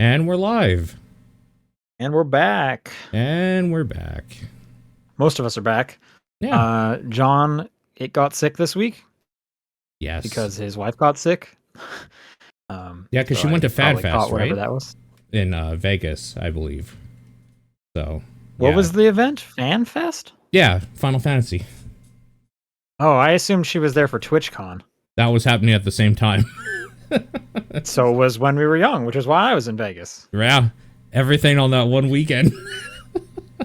And we're live. And we're back. And we're back. Most of us are back. Yeah. John, it got sick this week Yes. because his wife got sick. Yeah, because so she went to probably FanFest, caught whatever right? that was. In Vegas, I believe. So, What yeah. was the event? FanFest? Yeah, Final Fantasy. Oh, I assumed she was there for TwitchCon. That was happening at the same time. So was When We Were Young, which is why I was in Vegas. Yeah, everything on that one weekend.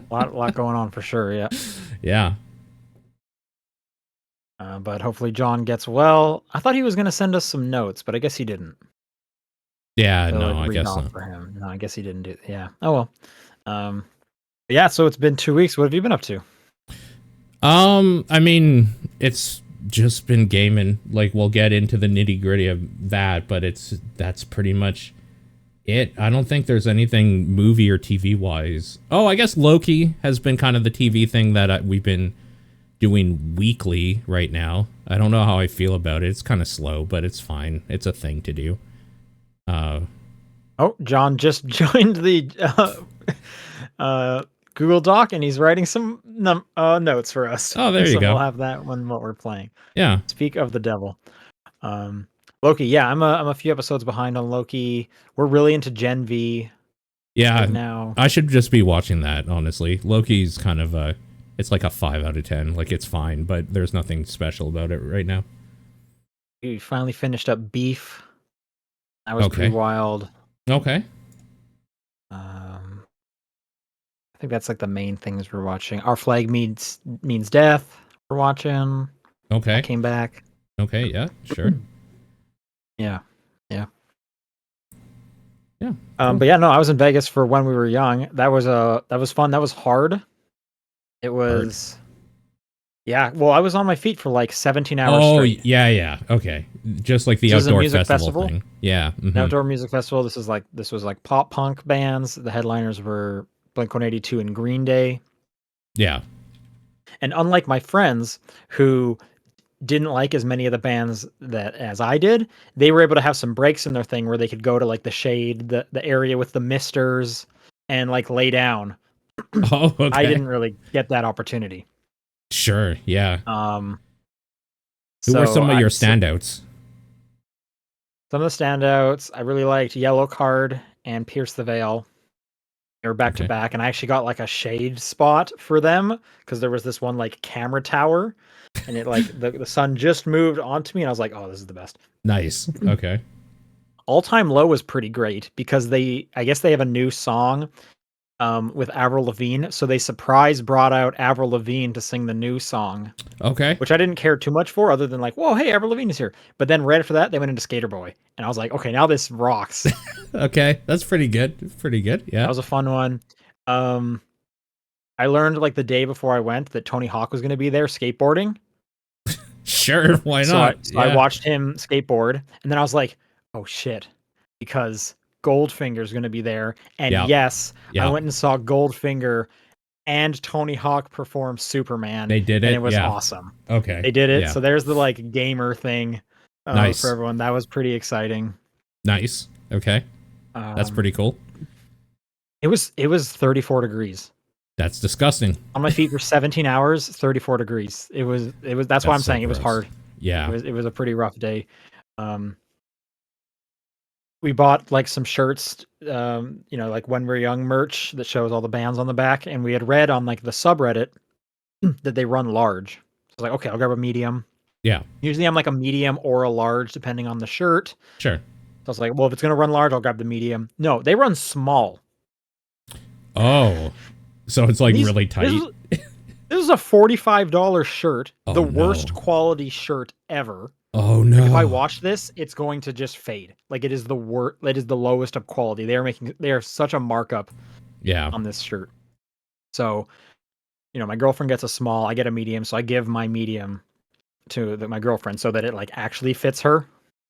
lot going on for sure, yeah. Yeah. But hopefully John gets well. I thought he was going to send us some notes, but I guess he didn't. Yeah, So, no, like, I read guess off not. for him. No, I guess he didn't do. Yeah. Oh well. Yeah. So it's been 2 weeks. What have you been up to? I mean, it's just been gaming. Like, we'll get into the nitty gritty of that, but that's pretty much it. I don't think there's anything movie or TV wise. Oh, I guess Loki has been kind of the TV thing that we've been doing weekly right now. I don't know how I feel about it. It's kind of slow, but it's fine. It's a thing to do. Oh, John just joined the Google Doc, and he's writing some notes for us. Oh, there you So go. we'll have that when what we're playing. Yeah. Speak of the devil. Loki. Yeah, I'm a few episodes behind on Loki. We're really into Gen V. Yeah. Right now, I should just be watching that, honestly. Loki's kind of it's like a 5 out of 10. Like, it's fine, but there's nothing special about it right now. we finally finished up Beef. That was pretty wild. Okay. I think that's like the main things we're watching. Our Flag Means Death. We're watching. Okay. I came back. Okay. Yeah. Sure. Yeah. Yeah. But yeah, no, I was in Vegas for When We Were Young. That was fun. That was hard. It was. Yeah, well, I was on my feet for like 17 hours straight. Oh, yeah. Okay. Just like the outdoor festival thing. Yeah. Mm-hmm. Outdoor music festival. This was like pop punk bands. The headliners were Blink-182 and Green Day. Yeah. And unlike my friends who didn't like as many of the bands as I did, they were able to have some breaks in their thing where they could go to like the shade, the area with the misters, and like lay down. Oh, okay. I didn't really get that opportunity. Sure, yeah. Who So were some of your standouts? Some of the standouts, I really liked Yellow Card and Pierce the Veil. They were back to back, and I actually got like a shade spot for them because there was this one like camera tower, and it like the sun just moved onto me, and I was like, oh, this is the best. Nice. Okay. All Time Low was pretty great because I guess they have a new song with Avril Lavigne, so they brought out Avril Lavigne to sing the new song. Okay. Which I didn't care too much for, other than like, whoa, hey, Avril Lavigne is here. But then right after that, they went into Skater Boy, and I was like, okay, now this rocks. Okay, that's pretty good. Pretty good. Yeah, that was a fun one. I learned like the day before I went that Tony Hawk was going to be there skateboarding. Sure, why not? So I watched him skateboard, and then I was like, oh shit, because Goldfinger's going to be there. And yes, I went and saw Goldfinger and Tony Hawk perform Superman. They did it, and it was awesome. Okay, they did it. So there's the like gamer thing nice for everyone. That was pretty exciting. Nice. Okay, that's pretty cool. It was 34 degrees. That's disgusting. On my feet for 17 hours, 34 degrees. It was. That's why I'm saying it was hard. Yeah, it was a pretty rough day. We bought like some shirts, like When We're Young merch that shows all the bands on the back, and we had read on like the subreddit that they run large. So I was like, okay, I'll grab a medium. Yeah. Usually I'm like a medium or a large depending on the shirt. Sure. So I was like, well, if it's gonna run large, I'll grab the medium. No, they run small. Oh, so it's like really tight. This is a $45 shirt, the worst quality shirt ever. Oh no! Like, if I wash this, it's going to just fade. Like it is the worst. It is the lowest of quality. They are such a markup. Yeah. On this shirt. So, my girlfriend gets a small. I get a medium. So I give my medium to my girlfriend so that it like actually fits her.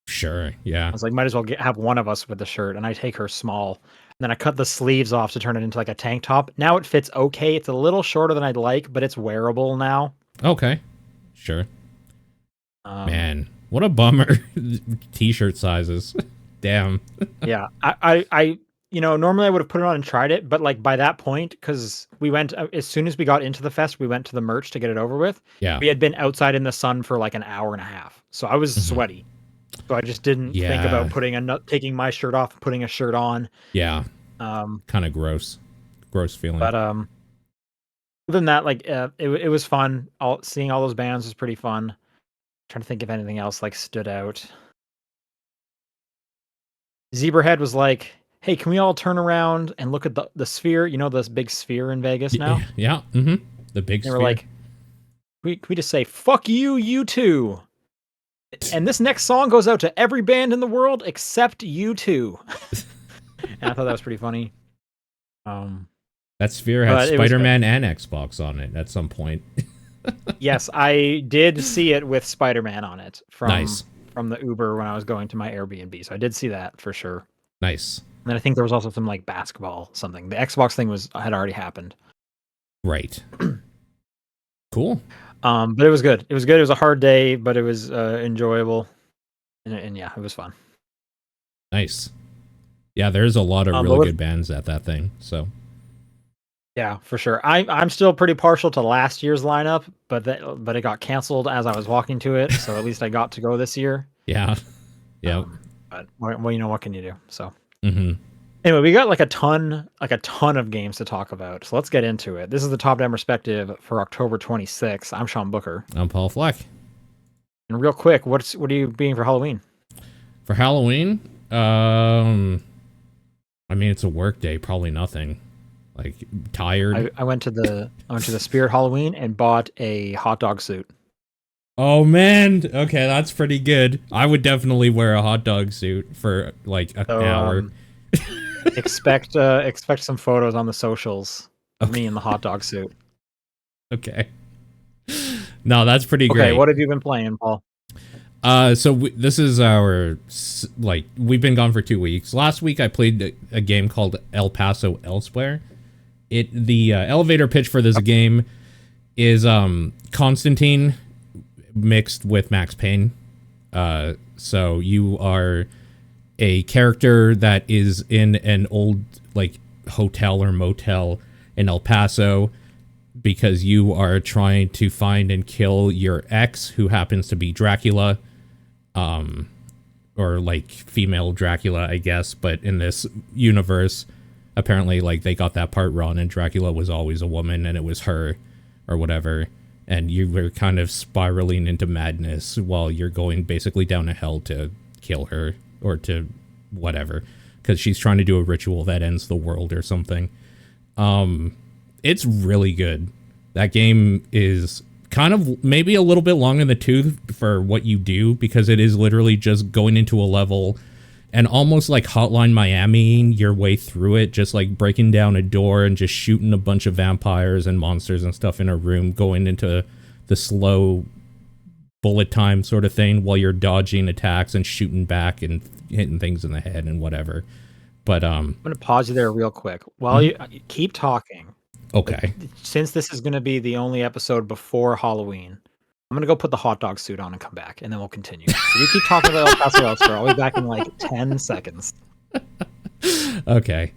Sure. Yeah. I was like, might as well have one of us with the shirt, and I take her small. And then I cut the sleeves off to turn it into like a tank top. Now it fits okay. It's a little shorter than I'd like, but it's wearable now. Okay. Sure. Man, what a bummer. T-shirt sizes. Damn. Yeah. I normally I would have put it on and tried it, but like by that point, because we went as soon as we got into the fest, we went to the merch to get it over with. Yeah. We had been outside in the sun for like an hour and a half, so I was sweaty. So I just didn't think about taking my shirt off and putting a shirt on. Yeah. Kind of gross feeling. But other than that, like it was fun. Seeing all those bands was pretty fun. Trying to think if anything else like stood out. Zebrahead was like, "Hey, can we all turn around and look at the sphere? You know, this big sphere in Vegas now." Yeah. Mm-hmm. The big sphere. They were like, we just say, "Fuck you, U2." And this next song goes out to every band in the world except U2. And I thought that was pretty funny. That sphere had Spider-Man and Xbox on it at some point. Yes, I did see it with Spider-Man on it from the Uber when I was going to my Airbnb. So I did see that for sure. Nice. And then I think there was also some like basketball something. The Xbox thing had already happened. Right. Cool. But it was good. It was good. It was a hard day, but it was enjoyable. And yeah, it was fun. Nice. Yeah, there's a lot of really good bands at that thing. So yeah, for sure. I'm still pretty partial to last year's lineup, but it got canceled as I was walking to it, so at least I got to go this year. Yeah. Yeah. But well, what can you do? So mm-hmm. Anyway, we got like a ton of games to talk about. So let's get into it. This is the Top Down Perspective for October 26th. I'm Sean Booker. I'm Paul Fleck. And real quick, what are you being for Halloween? For Halloween, I mean, it's a work day, probably nothing. Like tired. I went to the Spirit Halloween and bought a hot dog suit. Oh man, okay, that's pretty good. I would definitely wear a hot dog suit for like an hour. Expect some photos on the socials of me in the hot dog suit. Okay. No, that's pretty great. Okay, what have you been playing, Paul? So this is our we've been gone for 2 weeks. Last week I played a game called El Paso Elsewhere. The elevator pitch for this game is Constantine mixed with Max Payne. So you are a character that is in an old hotel or motel in El Paso because you are trying to find and kill your ex, who happens to be Dracula, or female Dracula, I guess. But in this universe, apparently they got that part wrong, and Dracula was always a woman, and it was her or whatever. And you were kind of spiraling into madness while you're going basically down to hell to kill her or to whatever, because she's trying to do a ritual that ends the world or something. It's really good. That game is kind of maybe a little bit long in the tooth for what you do, because it is literally just going into a level and almost like Hotline Miami your way through it, just breaking down a door and just shooting a bunch of vampires and monsters and stuff in a room, going into the slow bullet time sort of thing while you're dodging attacks and shooting back and hitting things in the head and whatever. But I'm going to pause you there real quick while you keep talking. Okay. Since this is going to be the only episode before Halloween, I'm going to go put the hot dog suit on and come back, and then we'll continue. So you keep talking about El Paso Elsewhere. I'll be back in 10 seconds. Okay.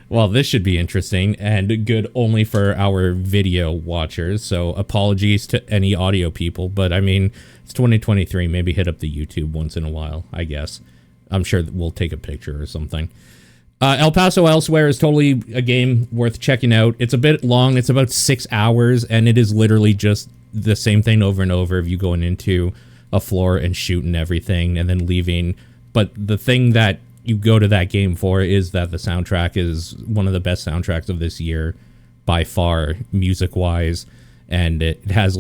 Well, this should be interesting and good only for our video watchers. So apologies to any audio people, but I mean, it's 2023. Maybe hit up the YouTube once in a while, I guess. I'm sure that we'll take a picture or something. El Paso Elsewhere is totally a game worth checking out. It's a bit long. It's about 6 hours, and it is literally just the same thing over and over of you going into a floor and shooting everything and then leaving. But the thing that you go to that game for is that the soundtrack is one of the best soundtracks of this year by far, music-wise, and it has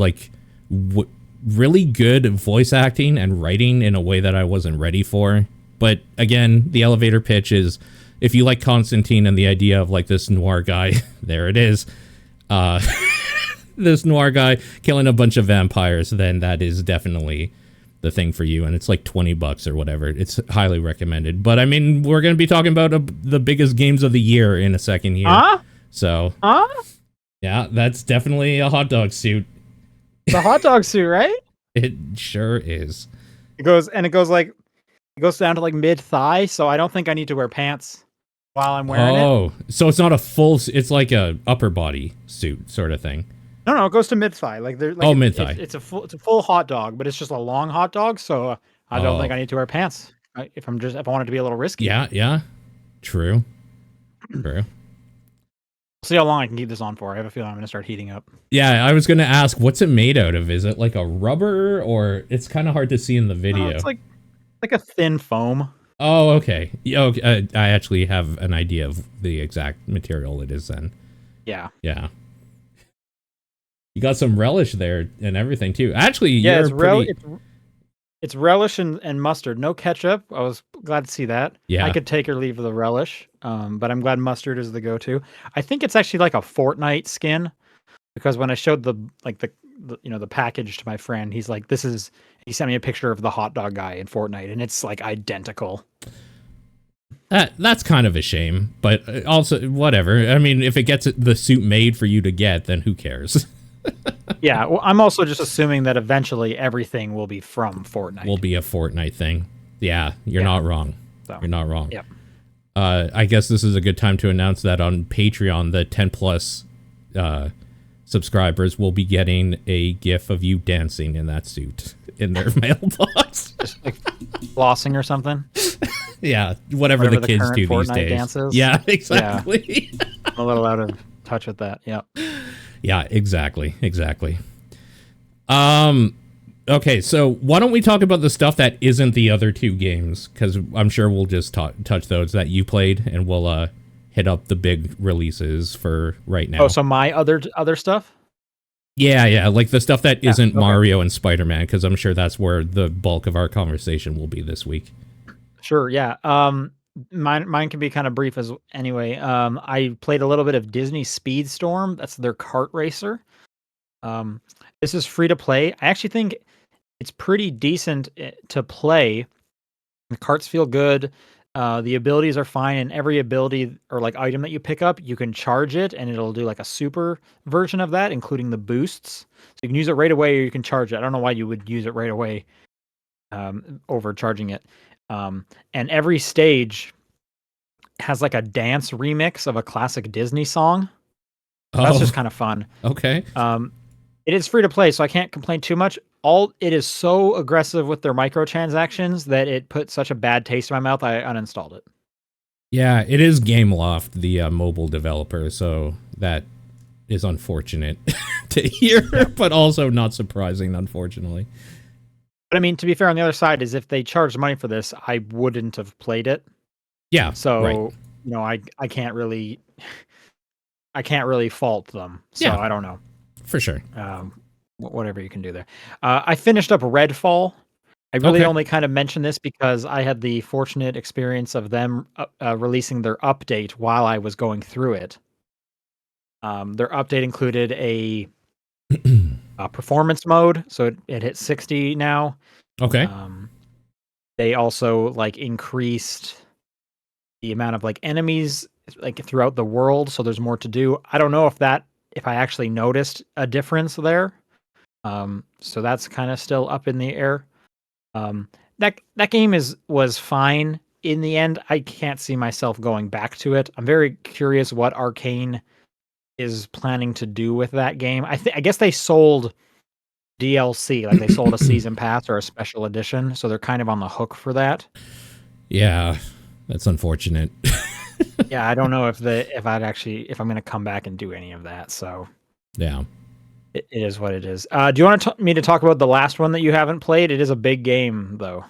really good voice acting and writing in a way that I wasn't ready for. But again, the elevator pitch is, if you like Constantine and the idea of this noir guy, there it is, this noir guy killing a bunch of vampires, then that is definitely the thing for you. And it's $20 or whatever. It's highly recommended. But I mean, we're going to be talking about the biggest games of the year in a second here. So, yeah, that's definitely a hot dog suit. The hot dog suit, right? It sure is. It goes It goes down to like mid thigh, so I don't think I need to wear pants while I'm wearing it. Oh, so it's not a full. It's like a upper body suit sort of thing. No, it goes to mid thigh. Like there, like Oh, mid thigh. it's a full hot dog, but it's just a long hot dog. So I don't think Oh, I need to wear pants if I want it to be a little risky. yeah. True. We'll see how long I can keep this on for. I have a feeling I'm going to start heating up. Yeah, I was gonna ask, what's it made out of? Is it like a rubber, or it's kind of hard to see in the video? It's like a thin foam. Oh, okay. Yeah, okay. I actually have an idea of the exact material it is then. Yeah. You got some relish there and everything too. Actually, yeah, you're it's relish and mustard. No ketchup. I was glad to see that. Yeah. I could take or leave the relish, but I'm glad mustard is the go-to. I think it's actually like a Fortnite skin, because when I showed the package to my friend, he's like, he sent me a picture of the hot dog guy in Fortnite, and it's like identical. That's kind of a shame, but also whatever. I mean, if it gets the suit made for you to get, then who cares? Yeah, well, I'm also just assuming that eventually everything will be from Fortnite. Will be a Fortnite thing. Yeah, you're not wrong. So, you're not wrong. Yep. I guess this is a good time to announce that on Patreon, the 10 plus subscribers will be getting a GIF of you dancing in that suit in their mailbox. Just like flossing or something. Yeah, whatever the kids do Fortnite these days. Dances. Yeah, exactly. Yeah. I'm a little out of touch with that. Yeah. Yeah, exactly. Okay, so why don't we talk about the stuff that isn't the other two games? Because I'm sure we'll just touch those that you played, and we'll hit up the big releases for right now. Oh, so my other stuff? Yeah, like the stuff that isn't Mario and Spider-Man, because I'm sure that's where the bulk of our conversation will be this week. Sure, yeah. Mine can be kind of brief as anyway. I played a little bit of Disney Speedstorm. That's their kart racer. This is free to play. I actually think it's pretty decent to play. The karts feel good. The abilities are fine, and every ability or like item that you pick up, you can charge it, and it'll do like a super version of that, including the boosts. So you can use it right away, or you can charge it. I don't know why you would use it right away, overcharging it. And every stage has like a dance remix of a classic Disney song. That's just kind of fun. Okay. It is free to play, so I can't complain too much. It is so aggressive with their microtransactions that it put such a bad taste in my mouth, I uninstalled it. Yeah, it is Gameloft, the mobile developer, so that is unfortunate to hear, but also not surprising, unfortunately. But I mean, to be fair, on the other side is if they charged money for this, I wouldn't have played it. Yeah. So, right. I can't really fault them. So yeah, I don't know. For sure. Whatever you can do there. I finished up Redfall. I really only kind of mentioned this because I had the fortunate experience of them releasing their update while I was going through it. Their update included a performance mode, so it hit 60 now. Okay. They also like increased the amount of like enemies like throughout the world, so there's more to do. I don't know if I actually noticed a difference there. So that's kind of still up in the air. That game was fine in the end. I can't see myself going back to it. I'm very curious what Arcane is planning to do with that game. I guess they sold DLC, like they sold a season pass or a special edition, so they're kind of on the hook for that. Yeah, that's unfortunate. Yeah, I don't know if I'm going to come back and do any of that. So yeah, it is what it is. Do you want me to talk about the last one that you haven't played? It is a big game, though.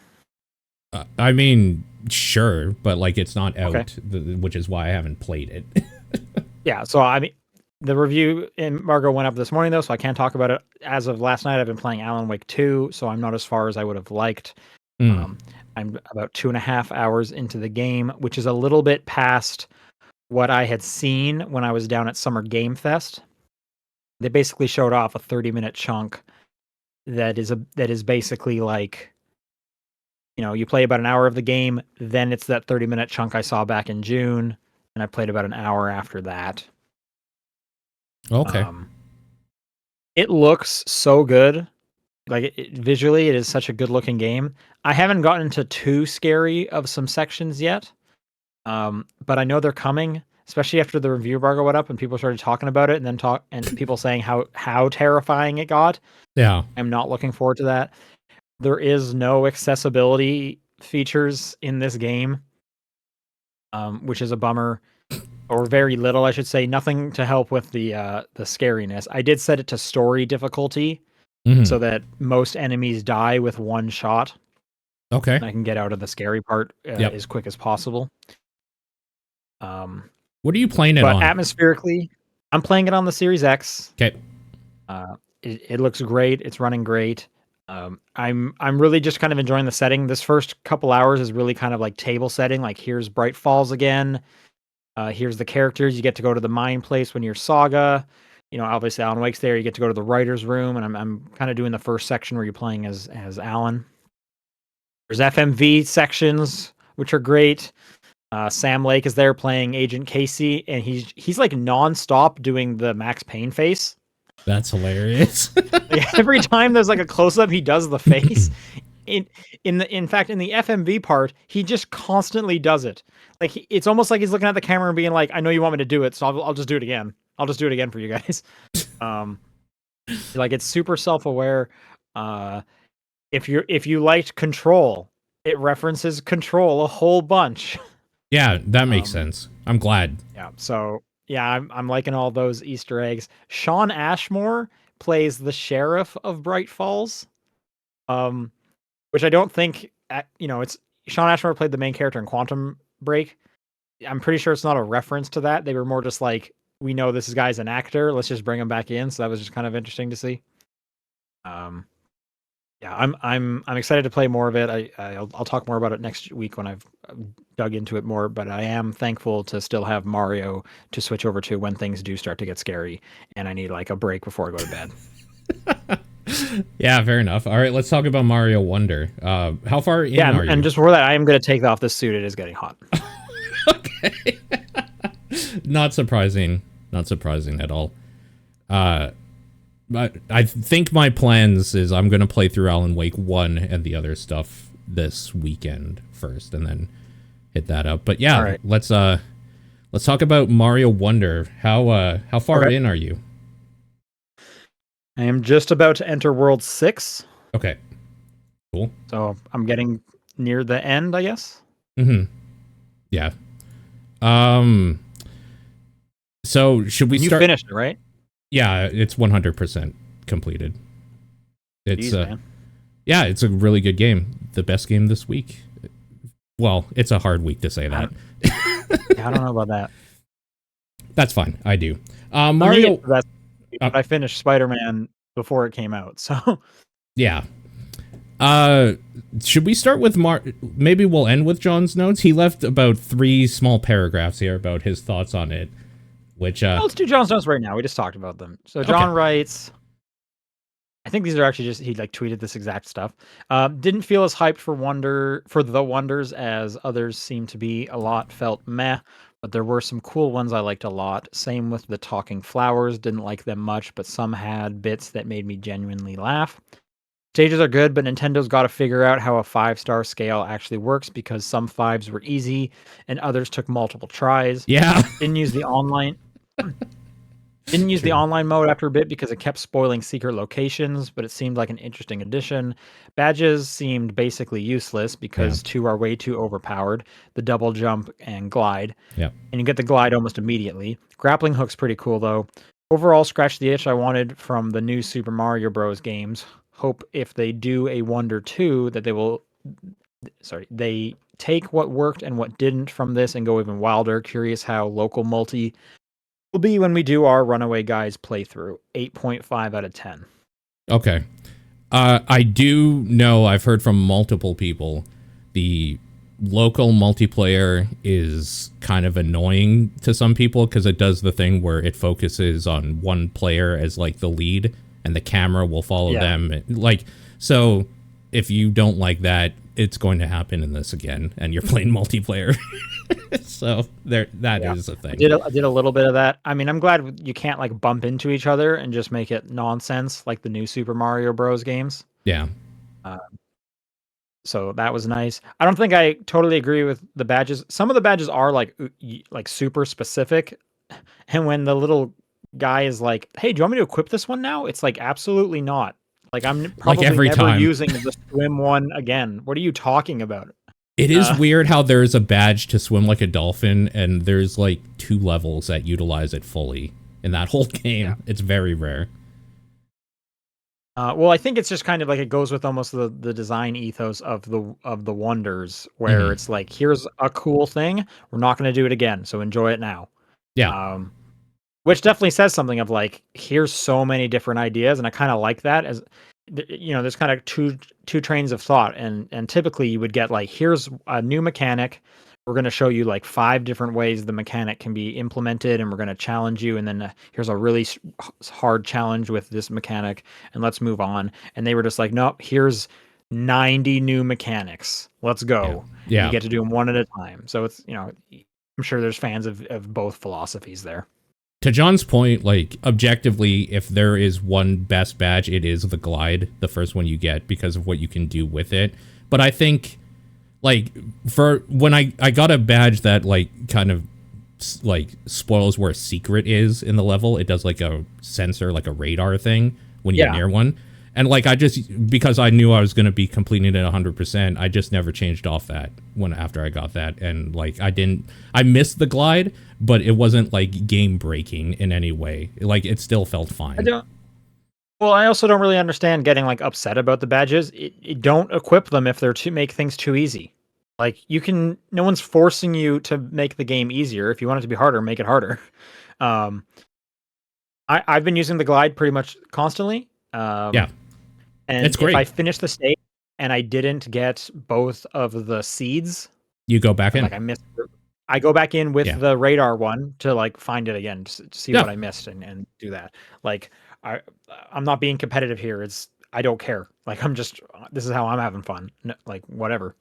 I mean, sure, but like it's not out, which is why I haven't played it. Yeah, so I mean, the review embargo went up this morning, though, so I can't talk about it. As of last night, I've been playing Alan Wake 2, so I'm not as far as I would have liked. I'm about 2.5 hours into the game, which is a little bit past what I had seen when I was down at Summer Game Fest. They basically showed off a 30-minute chunk that is basically like, you play about an hour of the game, then it's that 30-minute chunk I saw back in June, and I played about an hour after that. Okay. It looks so good. Like visually, it is such a good looking game. I haven't gotten into too scary of some sections yet, but I know they're coming. Especially after the review embargo went up and people started talking about it, and then people saying how terrifying it got. Yeah. I'm not looking forward to that. There is no accessibility features in this game, which is a bummer, or very little, I should say. Nothing to help with the scariness. I did set it to story difficulty so that most enemies die with one shot. Okay. And I can get out of the scary part as quick as possible. What are you playing it but on? Atmospherically, I'm playing it on the Series X. Okay. It looks great. It's running great. I'm really just kind of enjoying the setting. This first couple hours is really kind of like table setting. Like here's Bright Falls again. Here's the characters. You get to go to the mine place when you're Saga. Obviously Alan Wake's there. You get to go to the writer's room, and I'm kind of doing the first section where you're playing as Alan. There's FMV sections, which are great. Sam Lake is there playing Agent Casey, and he's like nonstop doing the Max Payne face. That's hilarious. Like every time there's like a close up, he does the face. In fact, in the FMV part, he just constantly does it. Like it's almost like he's looking at the camera and being like, "I know you want me to do it, so I'll just do it again. I'll just do it again for you guys." Like it's super self aware. If you liked Control, it references Control a whole bunch. Yeah, that makes sense. I'm glad. Yeah. So yeah, I'm liking all those Easter eggs. Sean Ashmore plays the sheriff of Bright Falls, which I don't think it's Sean Ashmore played the main character in Quantum Break. I'm pretty sure it's not a reference to that. They were more just like, we know this guy's an actor. Let's just bring him back in. So that was just kind of interesting to see. Yeah, I'm excited to play more of it. I'll talk more about it next week when I've dug into it more. But I am thankful to still have Mario to switch over to when things do start to get scary, and I need like a break before I go to bed. Yeah, fair enough. All right, let's talk about Mario Wonder. How far in are you? And just before that, I am going to take off this suit. It is getting hot. Okay. Not surprising. Not surprising at all. But I think my plans is I'm going to play through Alan Wake 1 and the other stuff this weekend first, and then hit that up. But yeah, right. Let's talk about Mario Wonder. How far in are you? I am just about to enter World 6. Okay. Cool. So I'm getting near the end, I guess. Mm-hmm. Yeah. So should we start? You finished it, right? Yeah, it's 100% completed. It's Jeez, yeah, it's a really good game. The best game this week. Well, it's a hard week to say that. I don't know about that. That's fine. I do. Mario. I finished Spider-Man before it came out, so yeah. Should we start with maybe we'll end with John's notes. He left about 3 small paragraphs here about his thoughts on it. Which let's do John's notes right now. We just talked about them. So John writes, I think these are actually just he like tweeted this exact stuff. Didn't feel as hyped for the Wonders as others seem to be. A lot felt meh, but there were some cool ones I liked a lot. Same with the Talking Flowers. Didn't like them much, but some had bits that made me genuinely laugh. Stages are good, but Nintendo's got to figure out how a 5-star scale actually works, because some 5s were easy and others took multiple tries. Yeah. Didn't use the online mode after a bit because it kept spoiling secret locations, but it seemed like an interesting addition. Badges seemed basically useless because 2 are way too overpowered. The double jump and glide. Yeah. And you get the glide almost immediately. Grappling hook's pretty cool though. Overall, scratched the itch I wanted from the new Super Mario Bros. Games. Hope if they do a Wonder 2 that they take what worked and what didn't from this and go even wilder. Curious how local multi will be when we do our Runaway Guys playthrough. 8.5 out of 10. Okay. I do know, I've heard from multiple people, the local multiplayer is kind of annoying to some people because it does the thing where it focuses on one player as like the lead and the camera will follow them. Like, so if you don't like that, it's going to happen in this again, and you're playing multiplayer. So that is a thing. I did a little bit of that. I mean, I'm glad you can't like bump into each other and just make it nonsense like the new Super Mario Bros. Games. Yeah. Uh, so that was nice. I don't think I totally agree with the badges. Some of the badges are like super specific, and when the little guy is like, "Hey, do you want me to equip this one now?" It's like, absolutely not. Like, I'm Like probably every never time. using the swim one again. What are you talking about? It is Uh, weird how there's a badge to swim like a dolphin, and there's like 2 levels that utilize it fully in that whole yeah. game. It's very rare. Well, I think it's just kind of like it goes with almost the design ethos of the Wonders, where Hmm. it's like, here's a cool thing, we're not going to do it again, so enjoy it now. Yeah. Um, which definitely says something of like, here's so many different ideas, and I kind of like that. As there's kind of two trains of thought, and typically you would get like, here's a new mechanic. We're going to show you like 5 different ways the mechanic can be implemented, and we're going to challenge you. And then here's a really hard challenge with this mechanic, and let's move on. And they were just like, nope, here's 90 new mechanics. Let's Yeah. go. And you Yeah. get to do them one at a time. So it's, I'm sure there's fans of both philosophies there. To John's point, like objectively, if there is one best badge, it is the glide, the first one you get, because of what you can do with it. But I think, like, for when I got a badge that like kind of like spoils where a secret is in the level, it does like a sensor, like a radar thing when you're Yeah. near one. And like I just, because I knew I was going to be completing it 100%, I just never changed off that when after I got that. And like I missed the glide, but it wasn't like game breaking in any way. Like it still felt I fine. don't. Well, I also don't really understand getting like upset about the badges. It don't equip them if they're to make things too easy. Like, you can, no one's forcing you to make the game easier. If you want it to be harder, make it harder. Um, I've been using the glide pretty much constantly. Yeah, And it's if I great. finish the stage and I didn't get both of the seeds, You go back like in. I missed, I go back in with Yeah. the radar one to like find it again, to see Yeah. what I missed, and do that. Like, I I'm not being competitive here. It's, I don't care. Like, I'm just, this is how I'm having fun. No, like, whatever.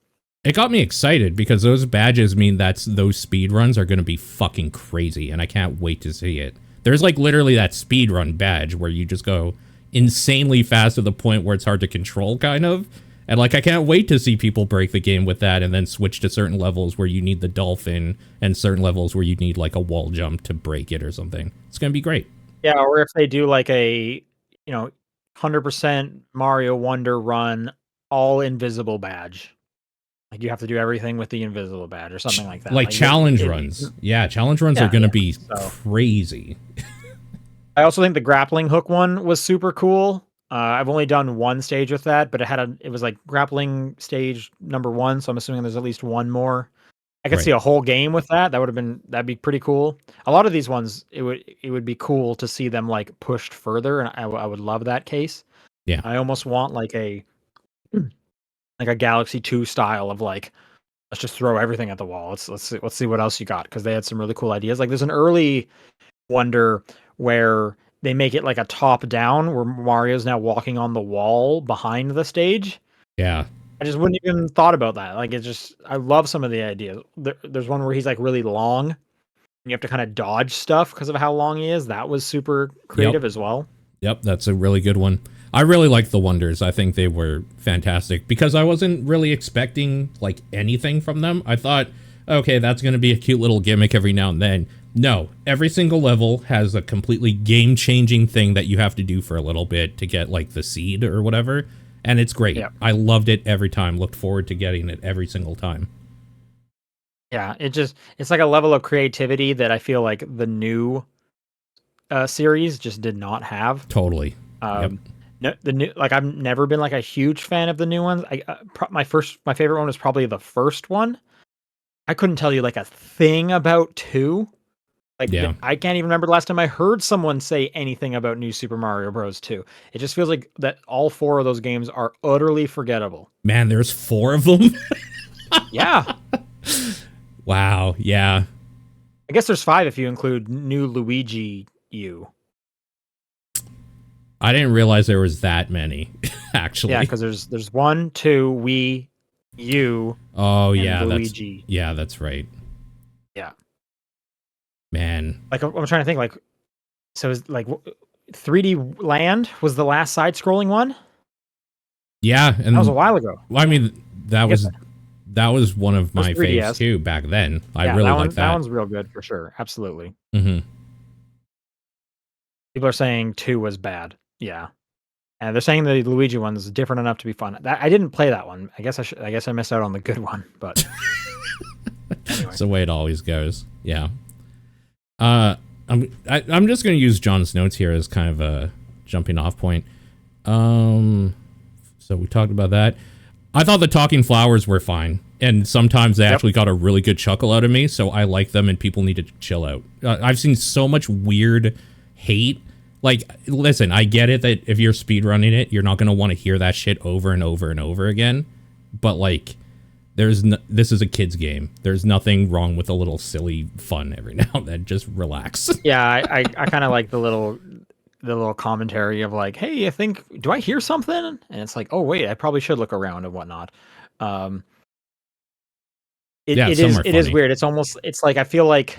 It got me excited because those badges mean those speed runs are going to be fucking crazy, and I can't wait to see it. There's like literally that speed run badge where you just go insanely fast to the point where it's hard to control, kind of. And like I can't wait to see people break the game with that, and then switch to certain levels where you need the dolphin, and certain levels where you need like a wall jump to break it or something. It's gonna be great. Yeah, or if they do like a, 100% Mario Wonder run, all invisible badge. Like, you have to do everything with the invisible badge or something like that. Like Like, challenge runs. Yeah, challenge runs are yeah, gonna yeah. be So crazy. I also think the grappling hook one was super cool. I've only done one stage with that, but it was like grappling stage number one, so I'm assuming there's at least one more. I could see Right. a whole game with that. That'd be pretty cool. A lot of these ones, it would be cool to see them like pushed further, and I would love that case. Yeah. I almost want like a Galaxy 2 style of like, let's just throw everything at the wall. Let's see what else you got, because they had some really cool ideas. Like, there's an early Wonder where they make it like a top down, where Mario's now walking on the wall behind the stage. Yeah. I just wouldn't even thought about that. Like, it's just, I love some of the ideas. There's one where he's like really long, and you have to kind of dodge stuff because of how long he is. That was super Yep. creative as well. Yep, that's a really good one. I really like the Wonders. I think they were fantastic because I wasn't really expecting like anything from them. I thought, okay, that's going to be a cute little gimmick every now and then. No, every single level has a completely game-changing thing that you have to do for a little bit to get like the seed or whatever, and it's great. Yeah. I loved it every time. Looked forward to getting it every single time. Yeah, it's like a level of creativity that I feel like the new series just did not have. Totally. Yep. Um, no, the new, like, I've never been like a huge fan of the new ones. My favorite one was probably the first one. I couldn't tell you like a thing about two. Like, Yeah. I can't even remember the last time I heard someone say anything about New Super Mario Bros. 2. It just feels like that all 4 of those games are utterly forgettable. Man, there's 4 of them. Yeah. Wow. Yeah. I guess there's 5 if you include New Luigi U. I didn't realize there was that many, actually. Yeah, because there's 1, 2, Wii U, Oh and yeah, Luigi. that's right. Yeah. Man. Like, I'm trying to think, like, so is like 3D Land was the last side scrolling one? Yeah, and That was a while ago. I mean, that Get was that. that was one of That was my faves 3DS. too back then. I Yeah, really liked that that. one's real good for sure. Absolutely. Hmm. People are saying 2 was bad. Yeah. And they're saying the Luigi one's different enough to be fun. I didn't play that one. I guess I missed out on the good one, but anyway. It's the way it always goes. Yeah. I'm just gonna use John's notes here as kind of a jumping off point. So we talked about that. I thought the talking flowers were fine, and sometimes they actually got a really good chuckle out of me. So I like them, and people need to chill out. I've seen so much weird hate. Like, listen, I get it that if you're speedrunning it, you're not gonna want to hear that shit over and over and over again. But like, this is a kid's game. There's nothing wrong with a little silly fun every now and then. Just relax. Yeah, I kind of like the little commentary of like, hey, do I hear something? And it's like, oh wait, I probably should look around and whatnot. Um, it is weird. It's like I feel like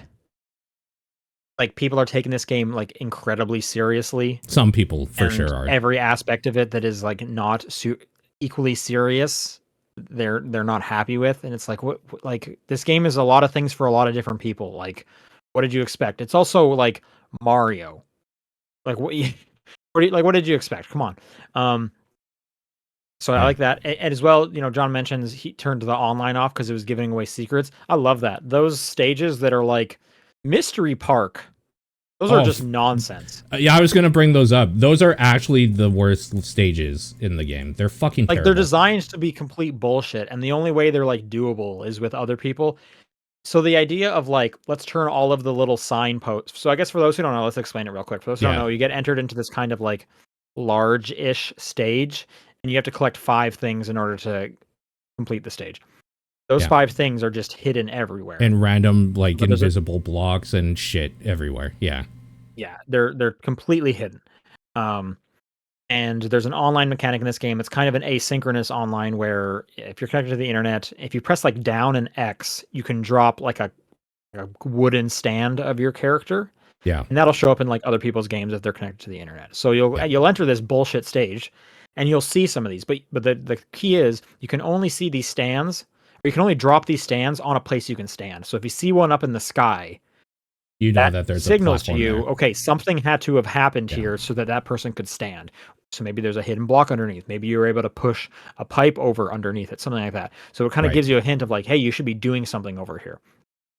people are taking this game like incredibly seriously. Some people for sure are. Every aspect of it that is like not equally serious, they're not happy with, and it's like what like this game is a lot of things for a lot of different people. Like, what did you expect? It's also like Mario. Like what did you expect? Come on. So I like that. And as well, John mentions he turned the online off because it was giving away secrets. I love that. Those stages that are like Mystery Park, those are just nonsense. Yeah, I was going to bring those up. Those are actually the worst stages in the game. They're fucking terrible. They're designed to be complete bullshit, and the only way they're like doable is with other people. So the idea of like, let's turn all of the little signposts. So I guess for those who don't know, let's explain it real quick. For those who don't know, you get entered into this kind of like large-ish stage, and you have to collect 5 things in order to complete the stage. Those 5 things are just hidden everywhere. And random like invisible blocks and shit everywhere. Yeah. Yeah, they're completely hidden. And there's an online mechanic in this game. It's kind of an asynchronous online where if you're connected to the internet, if you press like down and X, you can drop like a wooden stand of your character. Yeah. And that'll show up in like other people's games if they're connected to the internet. So you'll enter this bullshit stage and you'll see some of these. But the key is you can only see these stands, or you can only drop these stands on a place you can stand. So if you see one up in the sky, you know that there's signals a to you, there. Okay, something had to have happened here so that person could stand. So maybe there's a hidden block underneath. Maybe you were able to push a pipe over underneath it, something like that. So it kind of gives you a hint of like, hey, you should be doing something over here.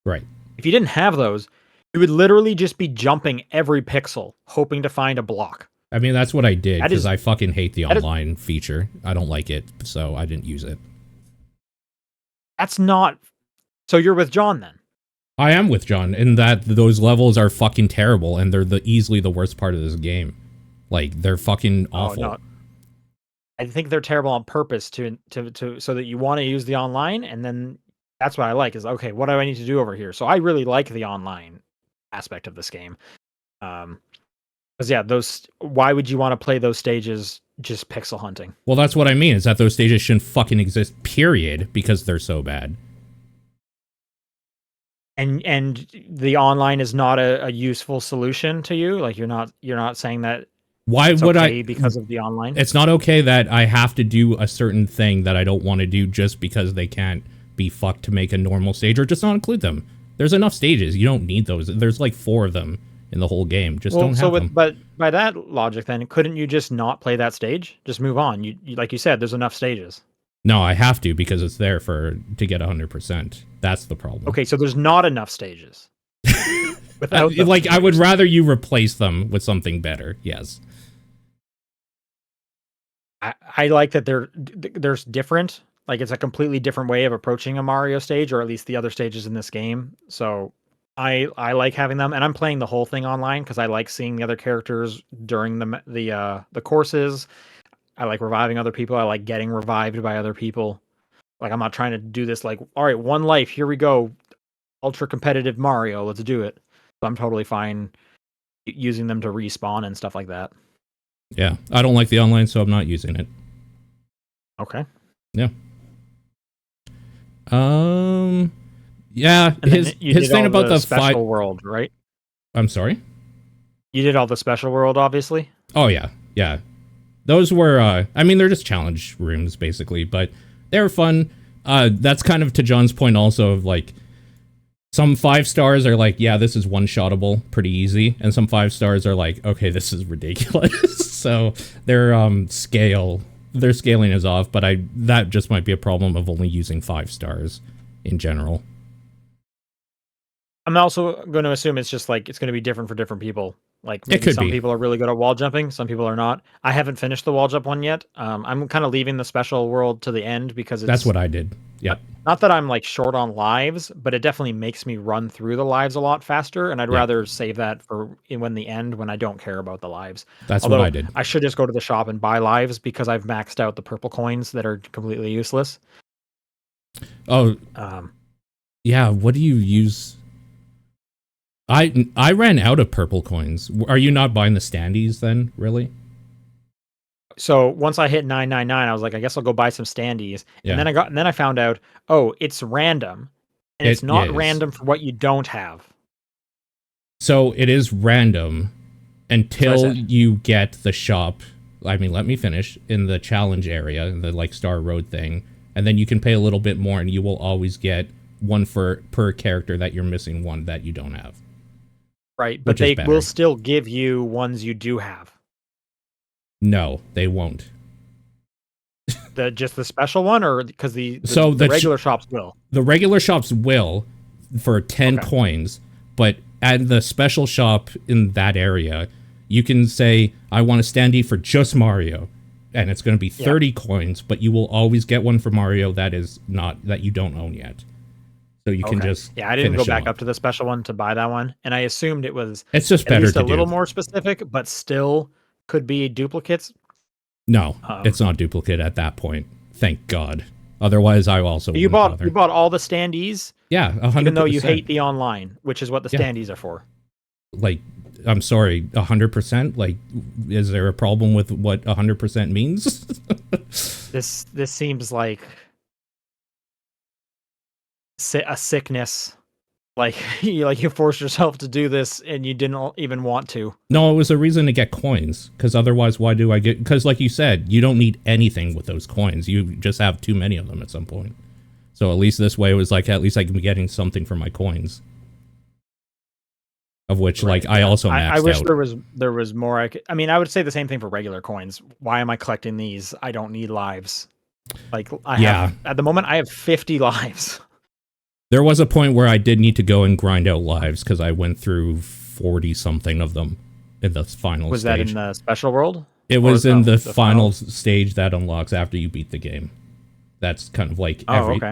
Right. If you didn't have those, you would literally just be jumping every pixel, hoping to find a block. I mean, that's what I did because I fucking hate the online feature. I don't like it, so I didn't use it. That's not... So you're with John then? I am with John in that those levels are fucking terrible, and they're easily the worst part of this game. Like, they're fucking awful. No. I think they're terrible on purpose to so that you want to use the online, and then that's what I like is, okay, what do I need to do over here? So I really like the online aspect of this game. Because yeah, why would you want to play those stages just pixel hunting? Well, that's what I mean, is that those stages shouldn't fucking exist, period, because they're so bad. And the online is not a useful solution to you? Like you're not saying that why would I because of the online? It's not okay that I have to do a certain thing that I don't want to do just because they can't be fucked to make a normal stage, or just not include them. There's enough stages. You don't need those. There's like 4 of them in the whole game. Just don't have them. But by that logic then, couldn't you just not play that stage? Just move on. You like you said, there's enough stages. No, I have to because it's there to get 100%. That's the problem. Okay, so there's not enough stages. Without like, I would rather you replace them with something better. Yes. I like that there's different. Like, it's a completely different way of approaching a Mario stage, or at least the other stages in this game. So I like having them, and I'm playing the whole thing online because I like seeing the other characters during the courses. I like reviving other people. I like getting revived by other people. Like, I'm not trying to do this like, all right, 1 life, here we go. Ultra competitive Mario, let's do it. So I'm totally fine using them to respawn and stuff like that. Yeah, I don't like the online, so I'm not using it. Okay. Yeah. Yeah, his thing about the special world, right? I'm sorry? You did all the special world, obviously? Oh, yeah. Yeah. Those were, I mean, they're just challenge rooms, basically, but they were fun. That's kind of to John's point also of, like, some 5 stars are like, yeah, this is one-shottable, pretty easy, and some 5 stars are like, okay, this is ridiculous. So their scaling is off, but that just might be a problem of only using 5 stars in general. I'm also going to assume it's just like it's going to be different for different people. Like maybe some people are really good at wall jumping, some people are not. I haven't finished the wall jump one yet. I'm kind of leaving the special world to the end because that's what I did. Yeah. Not that I'm like short on lives, but it definitely makes me run through the lives a lot faster, and I'd rather save that for when the end when I don't care about the lives. That's what I did. I should just go to the shop and buy lives because I've maxed out the purple coins that are completely useless. Oh. Yeah, what do you use? I ran out of purple coins. Are you not buying the standees then, really? So once I hit 999, I was like, I guess I'll go buy some standees. Yeah. And then I found out, oh, it's random. And it's not random for what you don't have. So it is random until you get the shop. I mean, let me finish in the challenge area, the like Star Road thing. And then you can pay a little bit more and you will always get one per character that you're missing one that you don't have. Right, but they will still give you ones you do have. No, they won't. Just the special one, or because the regular shops will? The regular shops will for 10 coins, but at the special shop in that area, you can say, I want a standee for just Mario. And it's going to be 30 coins, but you will always get one for Mario that you don't own yet. So you can just I didn't go back up to the special one to buy that one, and I assumed it's just better to do. A little more specific, but still could be duplicates. No, it's not duplicate at that point. Thank God. Otherwise, I also you bought all the standees. Yeah, 100%. Even though you hate the online, which is what the standees are for. Like, I'm sorry, 100%. Like, is there a problem with what 100% means? This seems like a sickness. Like you forced yourself to do this and you didn't even want to. No, it was a reason to get coins, because otherwise why do I get, because like you said, you don't need anything with those coins. You just have too many of them at some point. So at least this way it was like, at least I can be getting something for my coins. Of which, like, I also maxed out. I wish there was more. I mean, I would say the same thing for regular coins. Why am I collecting these? I don't need lives. Like, at the moment, I have 50 lives. There was a point where I did need to go and grind out lives because I went through 40-something of them in the final stage. Was that in the special world? It was in the final stage that unlocks after you beat the game. That's kind of like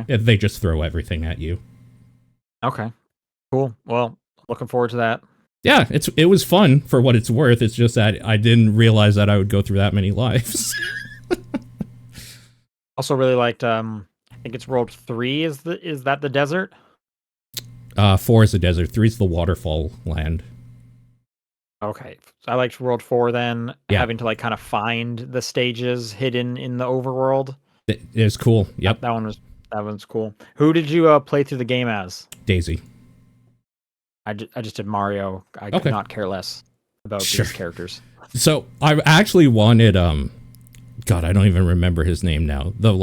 they just throw everything at you. Okay, cool. Well, looking forward to that. Yeah, it was fun for what it's worth. It's just that I didn't realize that I would go through that many lives. Also, really liked. I think it's World 3. Is that the desert? 4 is the desert. 3 is the waterfall land. Okay, so I liked World 4 then. Having to like kind of find the stages hidden in the overworld. It is cool. Yep, that one's cool. Who did you play through the game as? Daisy. I just did Mario. I could not care less about these characters. So I actually wanted God, I don't even remember his name now. The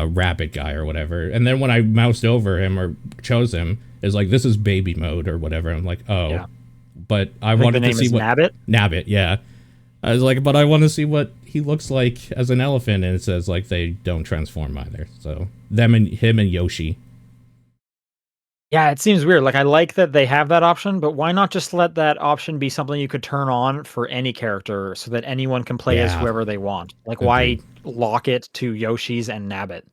rabbit guy or whatever. And then when I moused over him or chose him, it's like, this is baby mode or whatever. I'm like, oh. Yeah. But I wanted to see what Nabbit? Nabbit, yeah. I was like, but I want to see what he looks like as an elephant, and it says like they don't transform either. So him and Yoshi. Yeah, it seems weird. Like, I like that they have that option, but why not just let that option be something you could turn on for any character so that anyone can play as whoever they want? Like, why lock it to Yoshi's and Nabbit?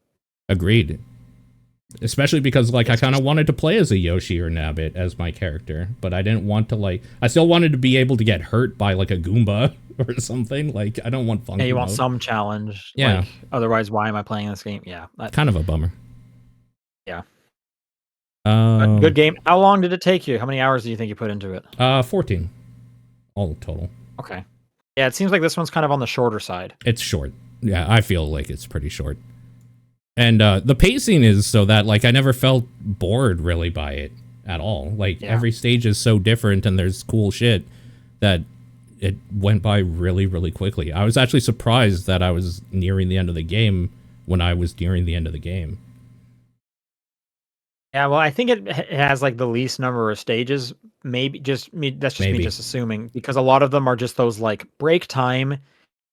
Agreed. Especially because, like, I kind of wanted to play as a Yoshi or Nabbit as my character, but I didn't want to, like, I still wanted to be able to get hurt by, like, a Goomba or something. Like, I don't want funky you want mode. some challenge. Yeah. Like, otherwise, why am I playing this game? Yeah. Kind of a bummer. Yeah. Good game. How long did it take you? How many hours do you think you put into it? 14. All total. Okay. Yeah, it seems like this one's kind of on the shorter side. It's short. Yeah, I feel like it's pretty short. And the pacing is so that, like, I never felt bored really by it at all. Like, every stage is so different and there's cool shit that it went by really, really quickly. I was actually surprised that I was nearing the end of the game when I was nearing the end of the game. Yeah, well, I think it has like the least number of stages. Maybe just me. That's just me Maybe. just assuming because a lot of them are just those like break time.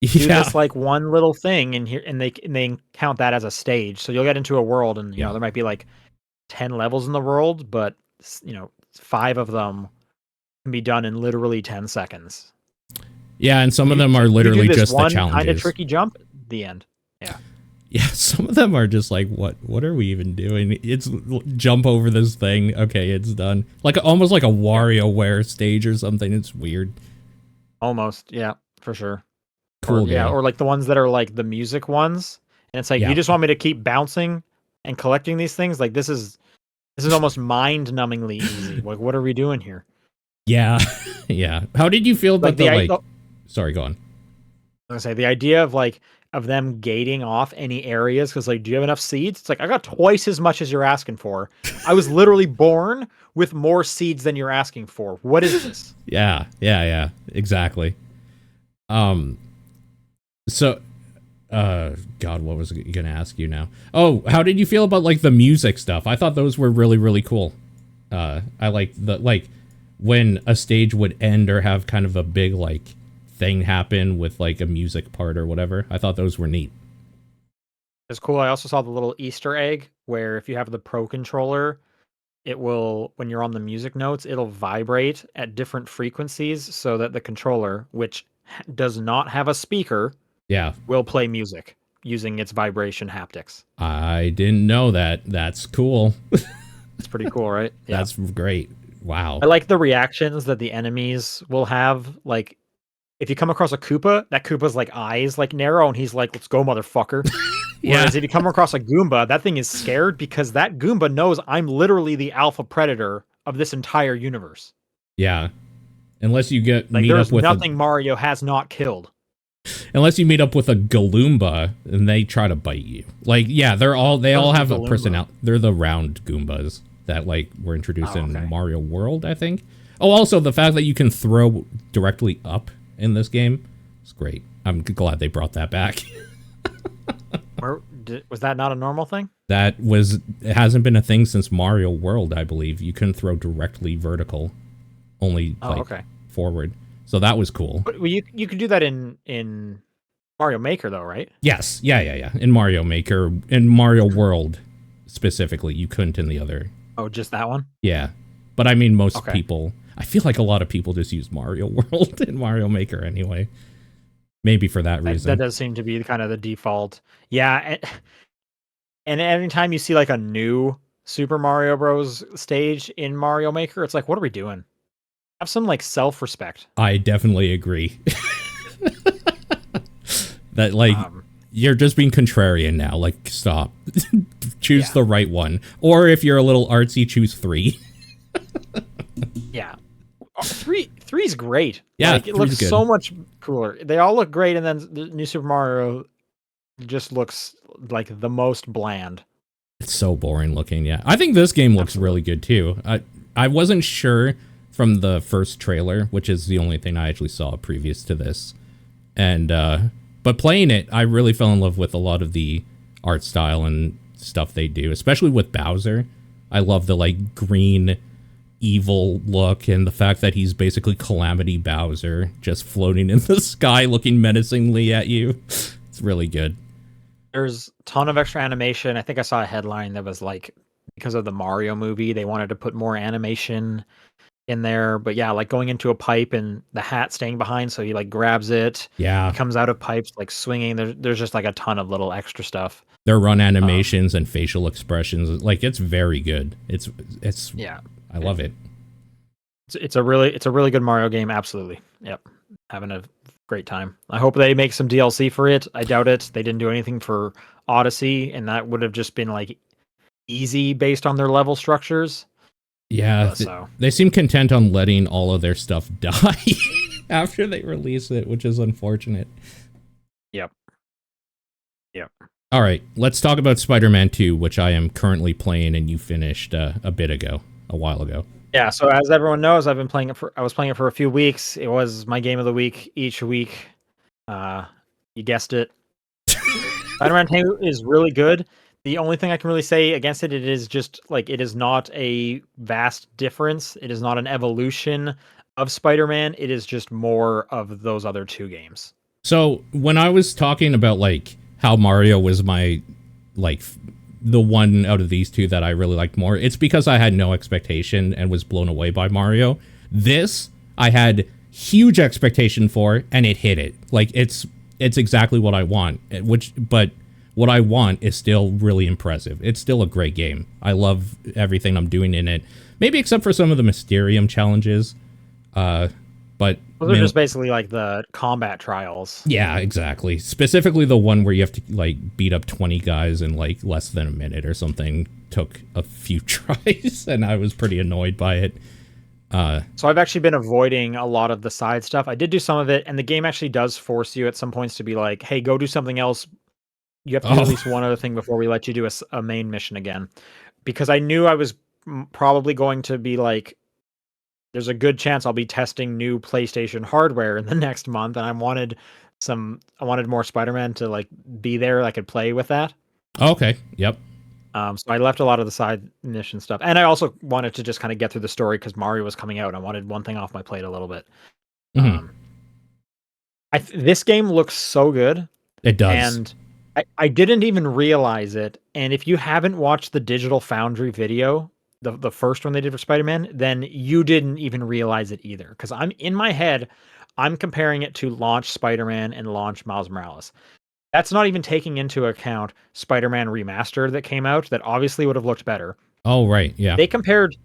Do Yeah. this like one little thing in here, and they count that as a stage. So you'll get into a world, and Yeah. there might be like 10 levels in the world, but 5 of them can be done in literally 10 seconds. Yeah, and some of them are You do literally this just the one kind of challenges. tricky jump, the end. Yeah. Yeah, some of them are just like, what are we even doing? It's jump over this thing. Okay, it's done. Like almost like a WarioWare stage or something. It's weird. Almost, yeah, for sure. Cool Yeah, game. or like the ones that are like the music ones, and it's like Yeah. you just want me to keep bouncing and collecting these things. Like this is almost mind-numbingly easy. Like what are we doing here? Yeah. Yeah. How did you feel about Like Sorry, go on. I was gonna say the idea of them gating off any areas because like, do you have enough seeds? It's like I got twice as much as you're asking for. I was literally born with more seeds than you're asking for. What is this? Yeah. Exactly. So God, what was I gonna ask you now? Oh, how did you feel about like the music stuff? I thought those were really, really cool. I like when a stage would end or have kind of a big like thing happen with like a music part or whatever. I thought those were neat. It's cool. I also saw the little Easter egg where if you have the Pro controller, it will, when you're on the music notes, it'll vibrate at different frequencies so that the controller, which does not have a speaker, Yeah. will play music using its vibration haptics. I didn't know that. That's cool. It's pretty cool, right? Yeah. That's great. Wow. I like the reactions that the enemies will have. Like, if you come across a Koopa, that Koopa's like eyes like narrow, and he's like, "Let's go, motherfucker." Yeah. Whereas if you come across a Goomba, that thing is scared because that Goomba knows I'm literally the alpha predator of this entire universe. Yeah. Unless you Like, meet up there's with nothing Mario has not killed. unless you meet up with a Galoomba and they try to bite you. Like, yeah, they all have a Galoomba? personality. They're the round Goombas that like were introduced in okay. Mario World, I think. Oh, also the fact that you can throw directly up in this game is great. I'm glad they brought that back. Was that not a normal thing? It hasn't been a thing since Mario World, I believe. You couldn't throw directly vertical, only forward. So that was cool. But you could do that in Mario Maker though, right? Yes. Yeah. In Mario Maker, in Mario World specifically, you couldn't in the other. Oh, just that one? Yeah. But I mean, most people, I feel like a lot of people just use Mario World in Mario Maker anyway. Maybe for that reason. That does seem to be kind of the default. Yeah. And anytime you see like a new Super Mario Bros. Stage in Mario Maker, it's like, what are we doing? Have some like self-respect. I definitely agree. That like you're just being contrarian now. Like, stop. Choose the right one. Or if you're a little artsy, choose 3. Yeah. 3's great. Yeah, like, it looks good. so much cooler. They all look great, and then the new Super Mario just looks like the most bland. It's so boring looking. Yeah, I think this game looks really good too. I wasn't sure from the first trailer, which is the only thing I actually saw previous to this, and but playing it, I really fell in love with a lot of the art style and stuff they do, especially with Bowser. I love the like green evil look and the fact that he's basically Calamity Bowser just floating in the sky looking menacingly at you. It's really good. There's a ton of extra animation. I think I saw a headline that was like, because of the Mario movie, they wanted to put more animation in there. But yeah, like going into a pipe and the hat staying behind, so he like grabs it. Yeah, he comes out of pipes like swinging. There's just like a ton of little extra stuff. Their run animations and facial expressions, like it's very good. It's yeah. I love it. It's a really good Mario game. Absolutely. Yep. Having a great time. I hope they make some DLC for it. I doubt it. They didn't do anything for Odyssey, and that would have just been like easy based on their level structures. Yeah, they seem content on letting all of their stuff die after they release it, which is unfortunate. Yep. All right, let's talk about Spider-Man 2, which I am currently playing and you finished a while ago. Yeah, so as everyone knows, I was playing it for a few weeks. It was my game of the week each week. Uh, you guessed it. Spider-Man 2 is really good. The only thing I can really say against it, it is just like it is not a vast difference. It is not an evolution of Spider-Man. It is just more of those other two games. So when I was talking about like how Mario was my like the one out of these two that I really liked more, it's because I had no expectation and was blown away by Mario. This I had huge expectation for, and it hit it. Like it's exactly what I want. But what I want is still really impressive. It's still a great game. I love everything I'm doing in it. Maybe except for some of the Mysterium challenges. But Those are just basically like the combat trials. yeah, exactly. Specifically the one where you have to like beat up 20 guys in like less than a minute or something took a few tries, and I was pretty annoyed by it. So I've actually been avoiding a lot of the side stuff. I did do some of it, and the game actually does force you at some points to be like, hey, go do something else. You have to do at least one other thing before we let you do a main mission again. Because I knew I was probably going to be like, there's a good chance I'll be testing new PlayStation hardware in the next month, and I wanted more Spider-Man to like be there. I could play with that. Okay. Yep. So I left a lot of the side mission stuff, and I also wanted to just kind of get through the story because Mario was coming out. And I wanted one thing off my plate a little bit. Mm-hmm. This game looks so good. It does. And I didn't even realize it. And if you haven't watched the Digital Foundry video, the first one they did for Spider-Man, then you didn't even realize it either. Because in my head, I'm comparing it to launch Spider-Man and launch Miles Morales. That's not even taking into account Spider-Man Remastered that came out that obviously would have looked better. Oh, right. Yeah. They compared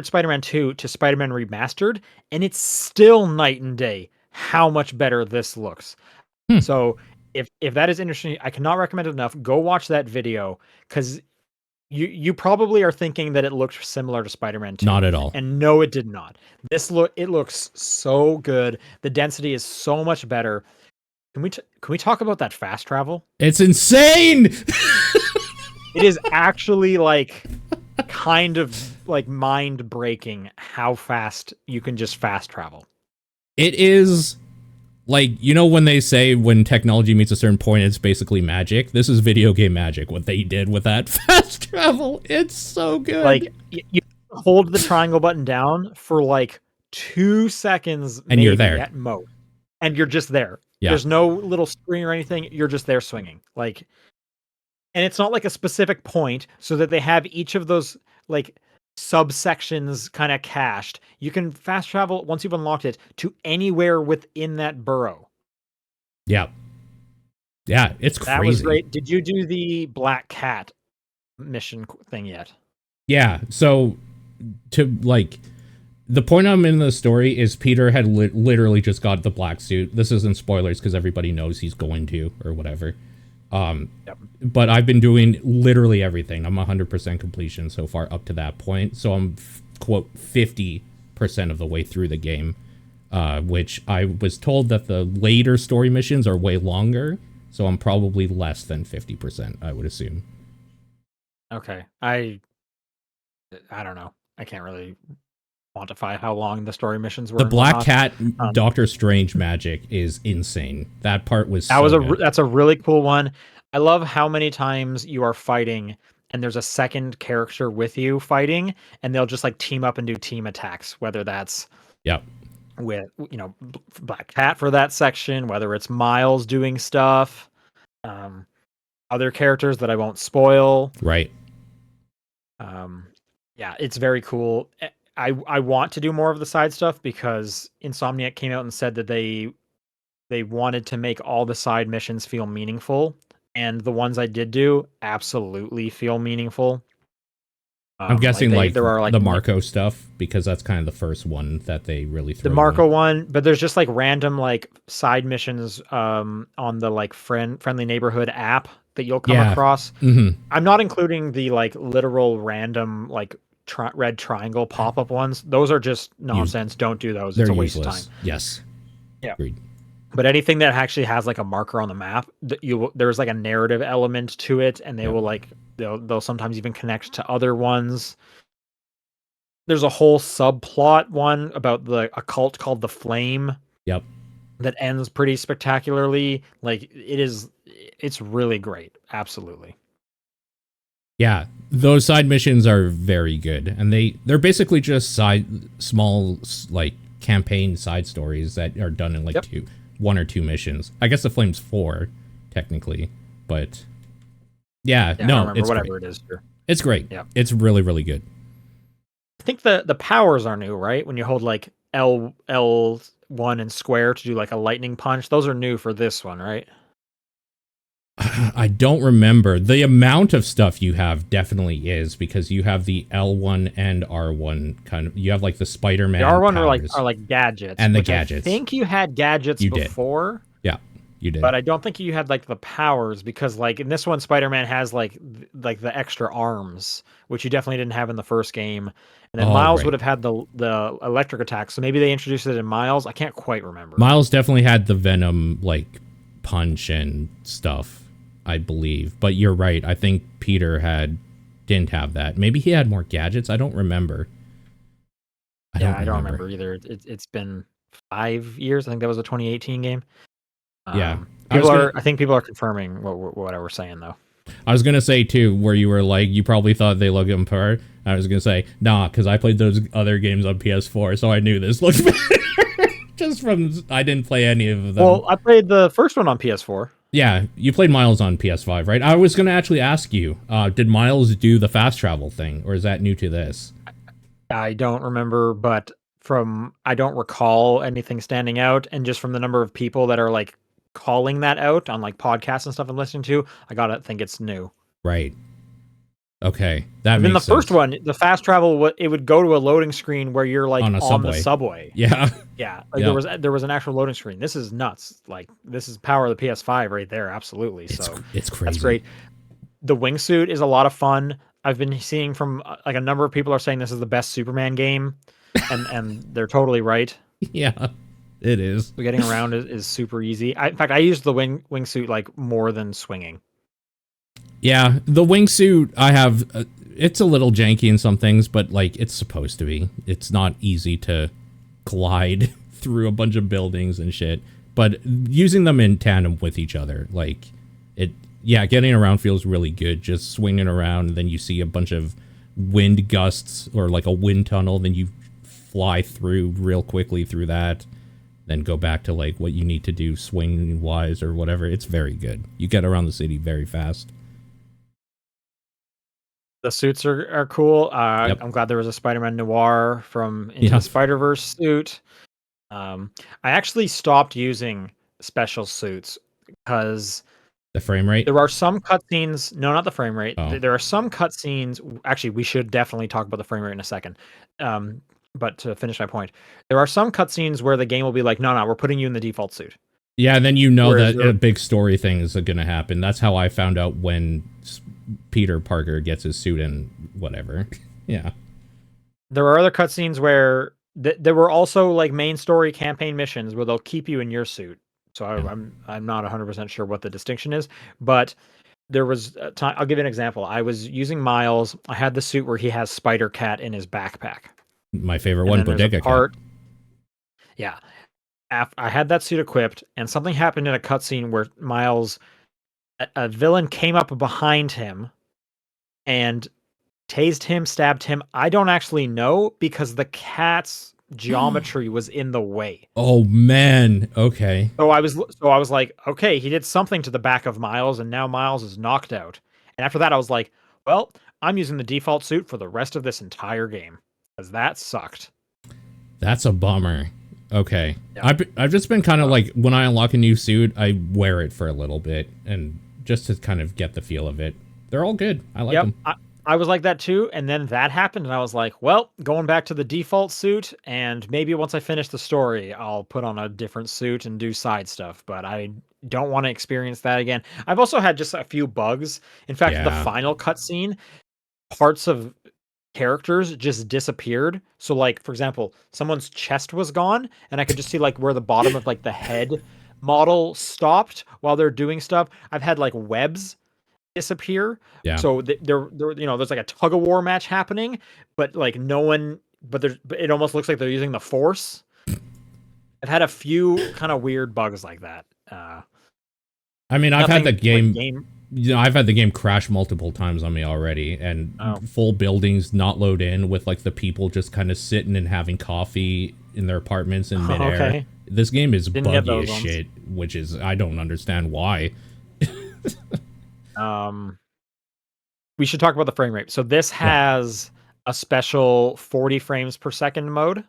Spider-Man 2 to Spider-Man Remastered, and it's still night and day how much better this looks. So if that is interesting, I cannot recommend it enough. Go watch that video because you probably are thinking that it looked similar to Spider-Man 2. Not at all. And no, it did not. It looks so good. The density is so much better. Can we talk about that fast travel? It's insane. It is actually like kind of like mind breaking how fast you can just fast travel. It is like, you know, when they say when technology meets a certain point, it's basically magic. This is video game magic. What they did with that fast travel, it's so good. Like you hold the triangle button down for like 2 seconds, and you're there at most, and you're just there. Yeah. There's no little screen or anything. You're just there swinging. Like, and it's not like a specific point, so that they have each of those like subsections kind of cached. You can fast travel once you've unlocked it to anywhere within that borough. Yeah. Yeah, it's crazy. That was great. Did you do the Black Cat mission thing yet? Yeah. So to like the point I'm in the story is Peter had literally just got the black suit. This isn't spoilers because everybody knows he's going to or whatever. Yep. But I've been doing literally everything. I'm 100% completion so far up to that point. So I'm quote 50% of the way through the game, which I was told that the later story missions are way longer. So I'm probably less than 50%, I would assume. Okay. I don't know. I can't really quantify how long the story missions were. The Black Cat Doctor Strange magic is insane. That part was that's a really cool one. I love how many times you are fighting and there's a second character with you fighting, and they'll just like team up and do team attacks, whether that's with Black Cat for that section, whether it's Miles doing stuff, other characters that I won't spoil. Right. Yeah, it's very cool. I want to do more of the side stuff because Insomniac came out and said that they wanted to make all the side missions feel meaningful, and the ones I did do absolutely feel meaningful. I'm guessing there are like the Marco stuff, because that's kind of the first one that they really threw. The Marco one, but there's just like random like side missions on the like friendly neighborhood app that you'll come across. Mm-hmm. I'm not including the like literal random like red triangle pop-up ones. Those are just nonsense. Don't do those. It's a waste of time. Yes. Yeah. Agreed. But anything that actually has like a marker on the map, there's like a narrative element to it, and they will like they'll sometimes even connect to other ones. There's a whole subplot one about a cult called the Flame. Yep. That ends pretty spectacularly. Like it's really great. Absolutely. Yeah, those side missions are very good, and they're basically just small like campaign side stories that are done in like one or two missions. I guess the Flame's 4 technically, but yeah, I no, remember, it's whatever great. it is. Sure. It's great. Yeah, it's really really good. I think the powers are new, right? When you hold like L1 and square to do like a lightning punch, those are new for this one, right? I don't remember. The amount of stuff you have definitely is, because you have the L1 and R1 kind of. You have like the Spider-Man The R1 powers are like gadgets, and the which gadgets. I think you had gadgets You did. before. Yeah, you did. But I don't think you had like the powers, because like in this one, Spider-Man has like the extra arms, which you definitely didn't have in the first game. And then Miles would have had the electric attack, so maybe they introduced it in Miles. I can't quite remember. Miles definitely had the Venom like punch and stuff, I believe. But you're right. I think Peter didn't have that. Maybe he had more gadgets. I don't remember. I don't remember either. It's been 5 years. I think that was a 2018 game. Yeah. I think people are confirming what I was saying though. I was gonna say too, where you were like, you probably thought they looked apart. I was gonna say, nah, because I played those other games on PS4, so I knew this looked better. Just from, I didn't play any of them. Well, I played the first one on PS4. Yeah, you played Miles on PS5, right? I was gonna actually ask you, did Miles do the fast travel thing, or is that new to this? I don't remember, but I don't recall anything standing out, and just from the number of people that are like calling that out on like podcasts and stuff I'm listening to, I gotta think it's new. Right. Okay, that and makes then the sense. first one, the fast travel, it would go to a loading screen where you're like on the subway. Yeah, yeah. Like there was an actual loading screen. This is nuts. Like this is power of the PS5 right there. Absolutely. It's crazy. That's great. The wingsuit is a lot of fun. I've been seeing from like a number of people are saying this is the best Superman game, and they're totally right. Yeah, it is. So getting around is super easy. In fact, I use the wingsuit like more than swinging. Yeah, the wingsuit I have, it's a little janky in some things, but like it's supposed to be. It's not easy to glide through a bunch of buildings and shit, but using them in tandem with each other, like getting around feels really good. Just swinging around, and then you see a bunch of wind gusts or like a wind tunnel, then you fly through real quickly through that, then go back to like what you need to do swing wise or whatever. It's very good. You get around the city very fast. The suits are cool. Yep. I'm glad there was a Spider-Man Noir from Into the Spider-Verse suit. I actually stopped using special suits because the frame rate. There are some cutscenes. No, not the frame rate. Oh. There are some cutscenes. Actually, we should definitely talk about the frame rate in a second. But to finish my point, there are some cutscenes where the game will be like, no, we're putting you in the default suit. Yeah, and then you know that a big story thing is going to happen. That's how I found out when Peter Parker gets his suit and whatever. Yeah. There are other cutscenes where there were also like main story campaign missions where they'll keep you in your suit. So I'm not 100% sure what the distinction is, but there was a time. I'll give you an example. I was using Miles. I had the suit where he has Spider-Cat in his backpack. My favorite one, Bodega Cat. Yeah. I had that suit equipped, and something happened in a cutscene where Miles, a villain came up behind him and tased him, stabbed him. I don't actually know because the cat's geometry was in the way. Oh man. Okay. So I was like, okay, he did something to the back of Miles, and now Miles is knocked out. And after that, I was like, well, I'm using the default suit for the rest of this entire game, because that sucked. That's a bummer. Okay. Yeah. I've just been kind of like, when I unlock a new suit, I wear it for a little bit, and just to kind of get the feel of it. They're all good. I like them. I was like that too, and then that happened, and I was like, well, going back to the default suit, and maybe once I finish the story, I'll put on a different suit and do side stuff, but I don't want to experience that again. I've also had just a few bugs. In fact, the final cutscene, parts of characters just disappeared. So like, for example, someone's chest was gone, and I could just see like where the bottom of like the head model stopped while they're doing stuff. I've had like webs disappear. Yeah. So there, there's like a tug of war match happening, but like no one but it almost looks like they're using the Force. I've had a few kind of weird bugs like that. I mean, I've had the game, game. you know, I've had the game crash multiple times on me already, and full buildings not load in with like the people just kind of sitting and having coffee in their apartments in midair. Okay. This game is buggy as shit, which is, I don't understand why. We should talk about the frame rate. So this has a special 40 frames per second mode.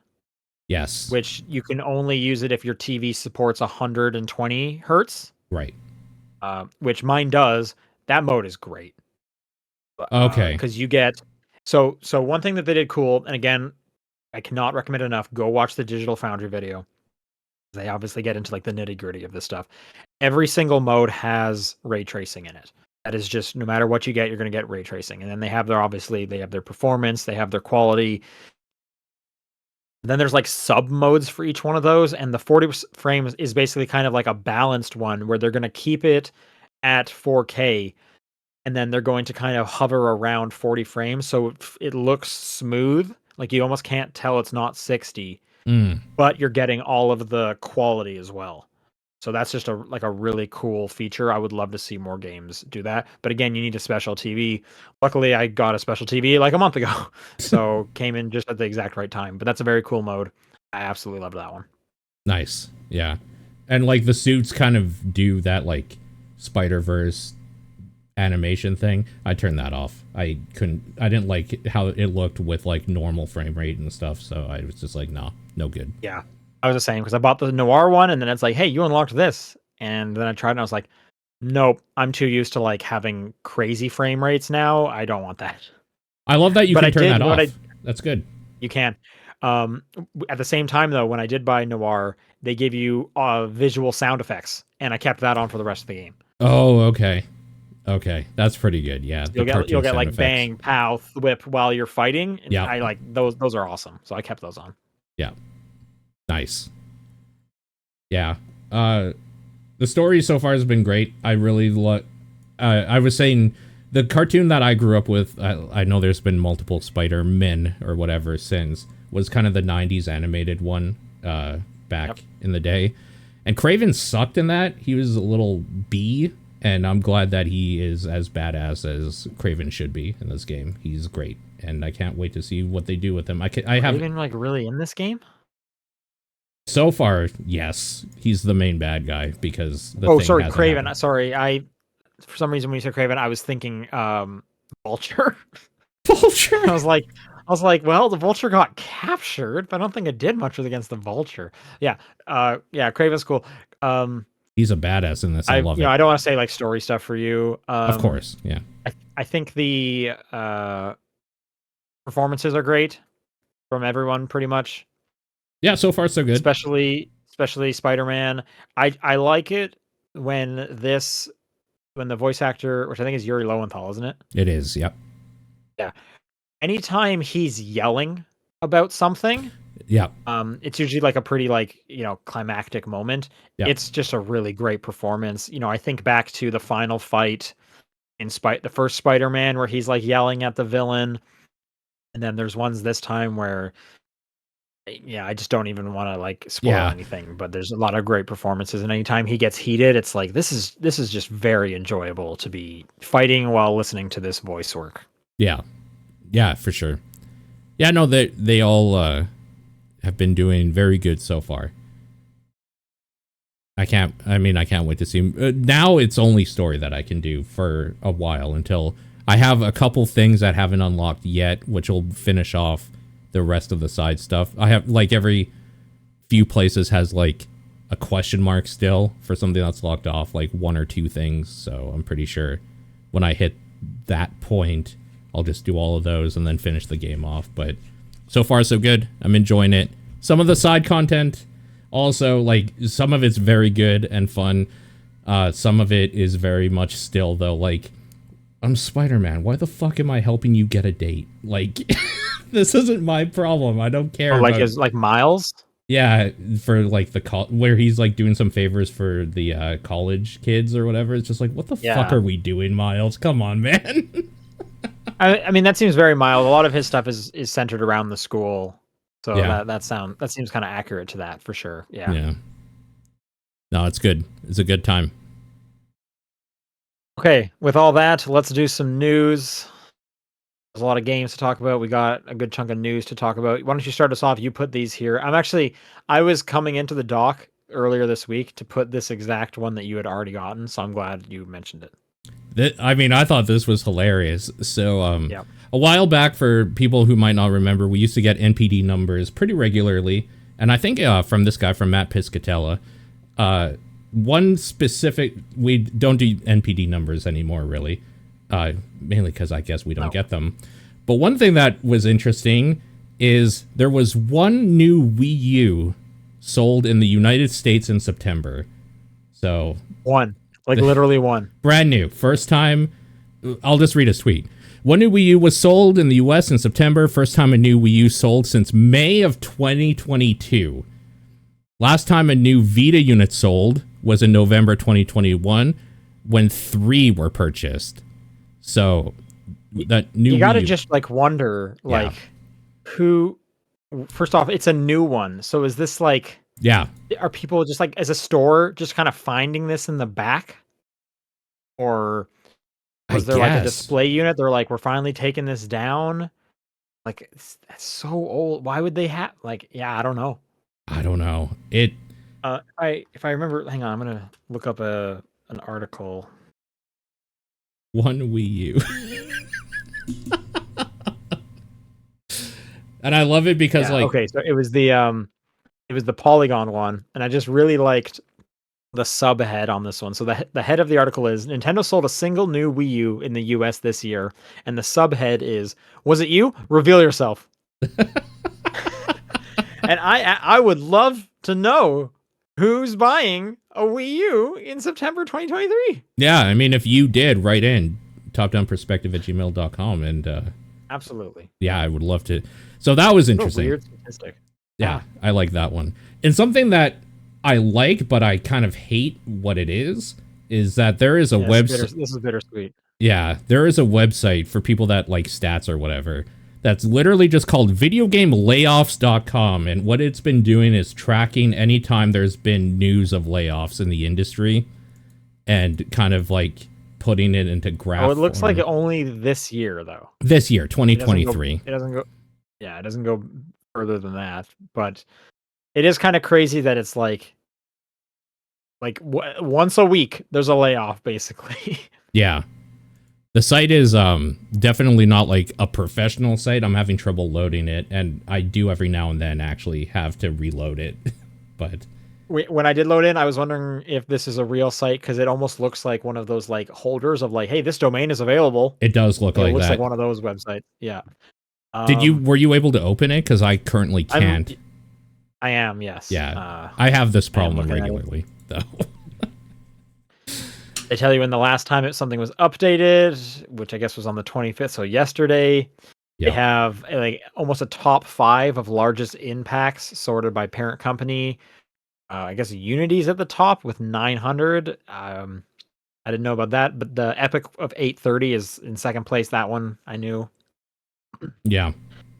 Yes. Which you can only use it if your TV supports 120 hertz. Right. Which mine does. That mode is great. Okay. Because you get so one thing that they did cool, and again, I cannot recommend enough. Go watch the Digital Foundry video. They obviously get into like the nitty gritty of this stuff. Every single mode has ray tracing in it. That is just no matter what you get, you're going to get ray tracing. And then they have their performance, they have their quality. Then there's like sub modes for each one of those, and the 40 frames is basically kind of like a balanced one where they're going to keep it at 4K, and then they're going to kind of hover around 40 frames, so it looks smooth. Like you almost can't tell it's not 60, but you're getting all of the quality as well. So that's just a really cool feature. I would love to see more games do that. But again, you need a special TV. Luckily, I got a special TV like a month ago. So came in just at the exact right time. But that's a very cool mode. I absolutely loved that one. Nice. Yeah. And like the suits kind of do that like Spider-Verse animation thing. I turned that off. I didn't like how it looked with like normal frame rate and stuff. So I was just like, nah, no good. Yeah. I was the same because I bought the Noir one and then it's like, hey, you unlocked this. And then I tried and I was like, nope, I'm too used to like having crazy frame rates now. I don't want that. I love that you can turn that off. That's good. You can. At the same time, though, when I did buy Noir, they give you visual sound effects, and I kept that on for the rest of the game. Oh, okay. Okay, that's pretty good. Yeah, you'll get like effects. Bang, pow, whip while you're fighting. Yeah, I like those. Those are awesome. So I kept those on. Yeah. Nice. Yeah. The story so far has been great. I really I was saying the cartoon that I grew up with, I know there's been multiple Spider-Men or whatever since, was kind of the 90s animated one back in the day. And Kraven sucked in that. He was a little B, and I'm glad that he is as badass as Kraven should be in this game. He's great, and I can't wait to see what they do with him. Kraven like really in this game? So far, yes, he's the main bad guy because the Kraven. Happened. Sorry, for some reason when you said Kraven, I was thinking Vulture. Vulture. I was like, well, the Vulture got captured, but I don't think it did much against the Vulture. Yeah, Kraven's cool. He's a badass in this. I love it. I don't want to say like story stuff for you. Of course, yeah. I think the performances are great from everyone, pretty much. Yeah, so far so good. Especially Spider-Man. I like it when the voice actor, which I think is Yuri Lowenthal, isn't it? It is, yep. Yeah. Anytime he's yelling about something, it's usually like a pretty climactic moment. Yep. It's just a really great performance. I think back to the final fight in the first Spider-Man where he's like yelling at the villain, and then there's ones this time where I just don't even want to like spoil anything, but there's a lot of great performances, and anytime he gets heated, it's like this is just very enjoyable to be fighting while listening to this voice work. Yeah, for sure. Yeah, no, they all have been doing very good so far. I can't wait to see. Now it's only story that I can do for a while until I have a couple things that haven't unlocked yet, which will finish off the rest of the side stuff. I have like every few places has like a question mark still for something that's locked off, like one or two things. So I'm pretty sure when I hit that point, I'll just do all of those and then finish the game off. But so far so good. I'm enjoying it. Some of the side content also, like some of it's very good and fun. Some of it is very much still though, like, I'm Spider-Man. Why the fuck am I helping you get a date? Like, this isn't my problem. I don't care. Like Miles? Yeah, for like where he's like doing some favors for the college kids or whatever. It's just like, what the fuck are we doing, Miles? Come on, man. I mean, that seems very mild. A lot of his stuff is centered around the school, so Yeah. that seems kind of accurate to that for sure. Yeah. Yeah. No, it's good. It's a good time. Okay, with all that, let's do some news. There's a lot of games to talk about. We got a good chunk of news to talk about. Why don't you start us off? You put these here. I was coming into the dock earlier this week to put this exact one that you had already gotten, so I'm glad you mentioned it. I mean, I thought this was hilarious. So, Yeah. a while back, for people who might not remember, we used to get NPD numbers pretty regularly. And I think from this guy, from Matt Piscatella, one specific, we don't do NPD numbers anymore, really. Mainly because I guess we don't get them. But one thing that was interesting is there was one new Wii U sold in the United States in September. So One. Like literally one. brand new. First time. I'll just read his tweet. One new Wii U was sold in the US in September. First time a new Wii U sold since May of 2022. Last time a new Vita unit sold was in November 2021 when 3 were purchased. So that new You gotta Wii U, just like wonder, like, who. First off, it's a new one. So is this like, yeah, are people just like, as a store, just kind of finding this in the back? Or was there like a display unit? They're like, we're finally taking this down. Like, that's so old. Why would they have, like, yeah, I don't know. I don't know. It. If I remember, hang on, I'm gonna look up an article. One Wii U. And I love it because Okay, so it was the Polygon one, and I just really liked the subhead on this one. So the head of the article is Nintendo sold a single new Wii U in the US this year, and the subhead is, was it you? Reveal yourself. And I would love to know who's buying a Wii U in September 2023. Yeah, I mean, if you did, write in topdownperspective@gmail.com and Absolutely. yeah, I would love to. So that was interesting. Weird statistic. Yeah, I like that one. And something that I like, but I kind of hate what it is that there is a website. This is bittersweet. Yeah, there is a website for people that like stats or whatever. That's literally just called videogamelayoffs.com. And what it's been doing is tracking anytime there's been news of layoffs in the industry and kind of like putting it into graph. Oh, it looks like only this year, though. This year, 2023. It doesn't go further than that. But it is kind of crazy that it's like once a week, there's a layoff, basically. Yeah. The site is definitely not like a professional site. I'm having trouble loading it, and I do every now and then actually have to reload it. But when I did load in, I was wondering if this is a real site, because it almost looks like one of those like holders of like, hey, this domain is available. It does look like that. It looks like one of those websites. Yeah. Were you able to open it? Because I currently can't. I am, yes. Yeah. I have this problem regularly, though. They tell you when the last time something was updated, which I guess was on the 25th, so yesterday. They have like almost a top 5 of largest impacts sorted by parent company. I guess Unity's at the top with 900. I didn't know about that, but the Epic of 830 is in second place. That one I knew. Yeah.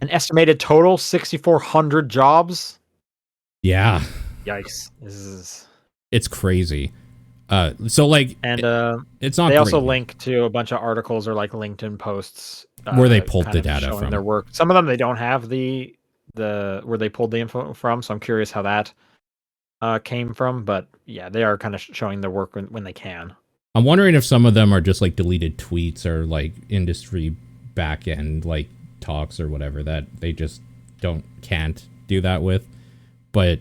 An estimated total 6,400 jobs. Yeah. Yikes! It's crazy. So like, and it's not. They also link to a bunch of articles or like LinkedIn posts where they pulled the data from their work. Some of them they don't have the where they pulled the info from, so I'm curious how that came from. But yeah, they are kind of showing their work when they can. I'm wondering if some of them are just like deleted tweets or like industry backend like talks or whatever that they just can't do that with. But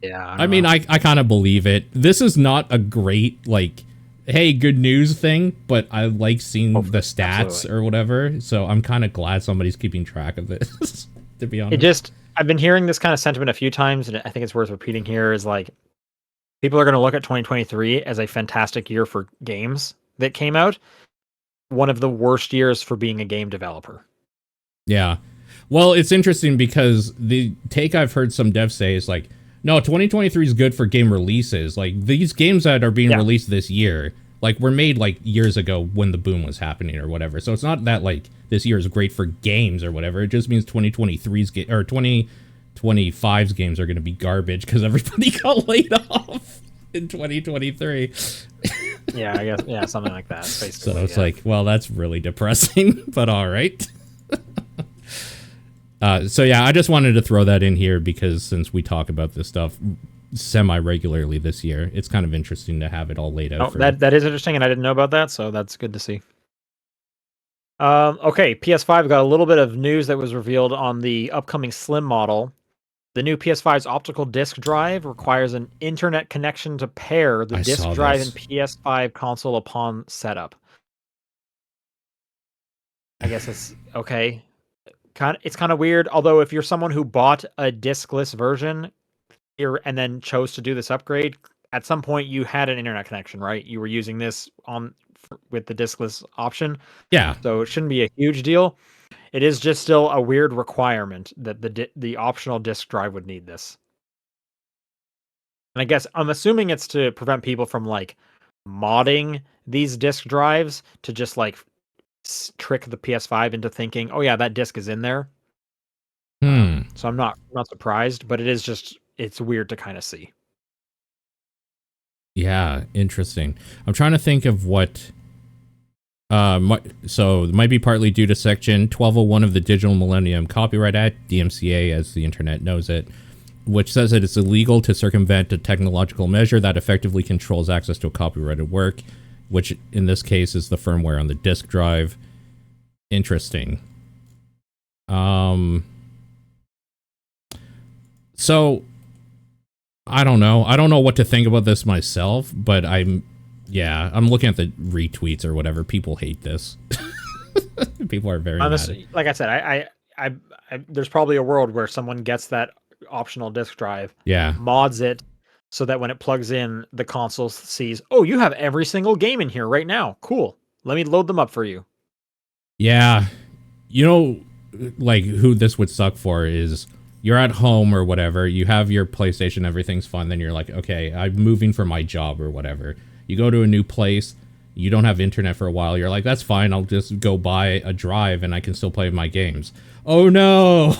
yeah, I mean, I kind of believe it. This is not a great, like, hey, good news thing, but I like seeing the stats or whatever. So I'm kind of glad somebody's keeping track of this, to be honest. I've been hearing this kind of sentiment a few times, and I think it's worth repeating here, is like, people are going to look at 2023 as a fantastic year for games that came out. One of the worst years for being a game developer. Yeah. Well, it's interesting because the take I've heard some devs say is like, no, 2023 is good for game releases. Like, these games that are being released this year like were made like years ago when the boom was happening or whatever. So it's not that like this year is great for games or whatever. It just means 2023's or 2025's games are going to be garbage because everybody got laid off in 2023. Yeah, I guess. Yeah, something like that. Basically, So it's like, well, that's really depressing, but all right. So yeah, I just wanted to throw that in here because since we talk about this stuff semi-regularly this year, it's kind of interesting to have it all laid out. Oh, that is interesting, and I didn't know about that, so that's good to see. Okay, PS5 got a little bit of news that was revealed on the upcoming Slim model. The new PS5's optical disc drive requires an internet connection to pair the disc drive and PS5 console upon setup. I guess it's okay. It's kind of weird. Although, if you're someone who bought a discless version and then chose to do this upgrade, at some point you had an internet connection, right? You were using this with the discless option. Yeah. So it shouldn't be a huge deal. It is just still a weird requirement that the optional disk drive would need this. And I guess I'm assuming it's to prevent people from like modding these disk drives to just like trick the PS5 into thinking, "Oh yeah, that disc is in there." So I'm not surprised, but it's weird to kind of see. Yeah, interesting. I'm trying to think of what. So it might be partly due to Section 1201 of the Digital Millennium Copyright Act, DMCA, as the internet knows it, which says that it's illegal to circumvent a technological measure that effectively controls access to a copyrighted work, which in this case is the firmware on the disk drive. Interesting. So I don't know. I don't know what to think about this myself, but I'm looking at the retweets or whatever. People hate this. People are very honestly mad. Like I said, I there's probably a world where someone gets that optional disk drive, mods it so that when it plugs in, the console sees, "Oh, you have every single game in here right now. Cool. Let me load them up for you." Yeah. You know, like who this would suck for is you're at home or whatever, you have your PlayStation, everything's fun, then you're like, okay, I'm moving for my job or whatever. You go to a new place, you don't have internet for a while, you're like, that's fine, I'll just go buy a drive and I can still play my games. Oh no!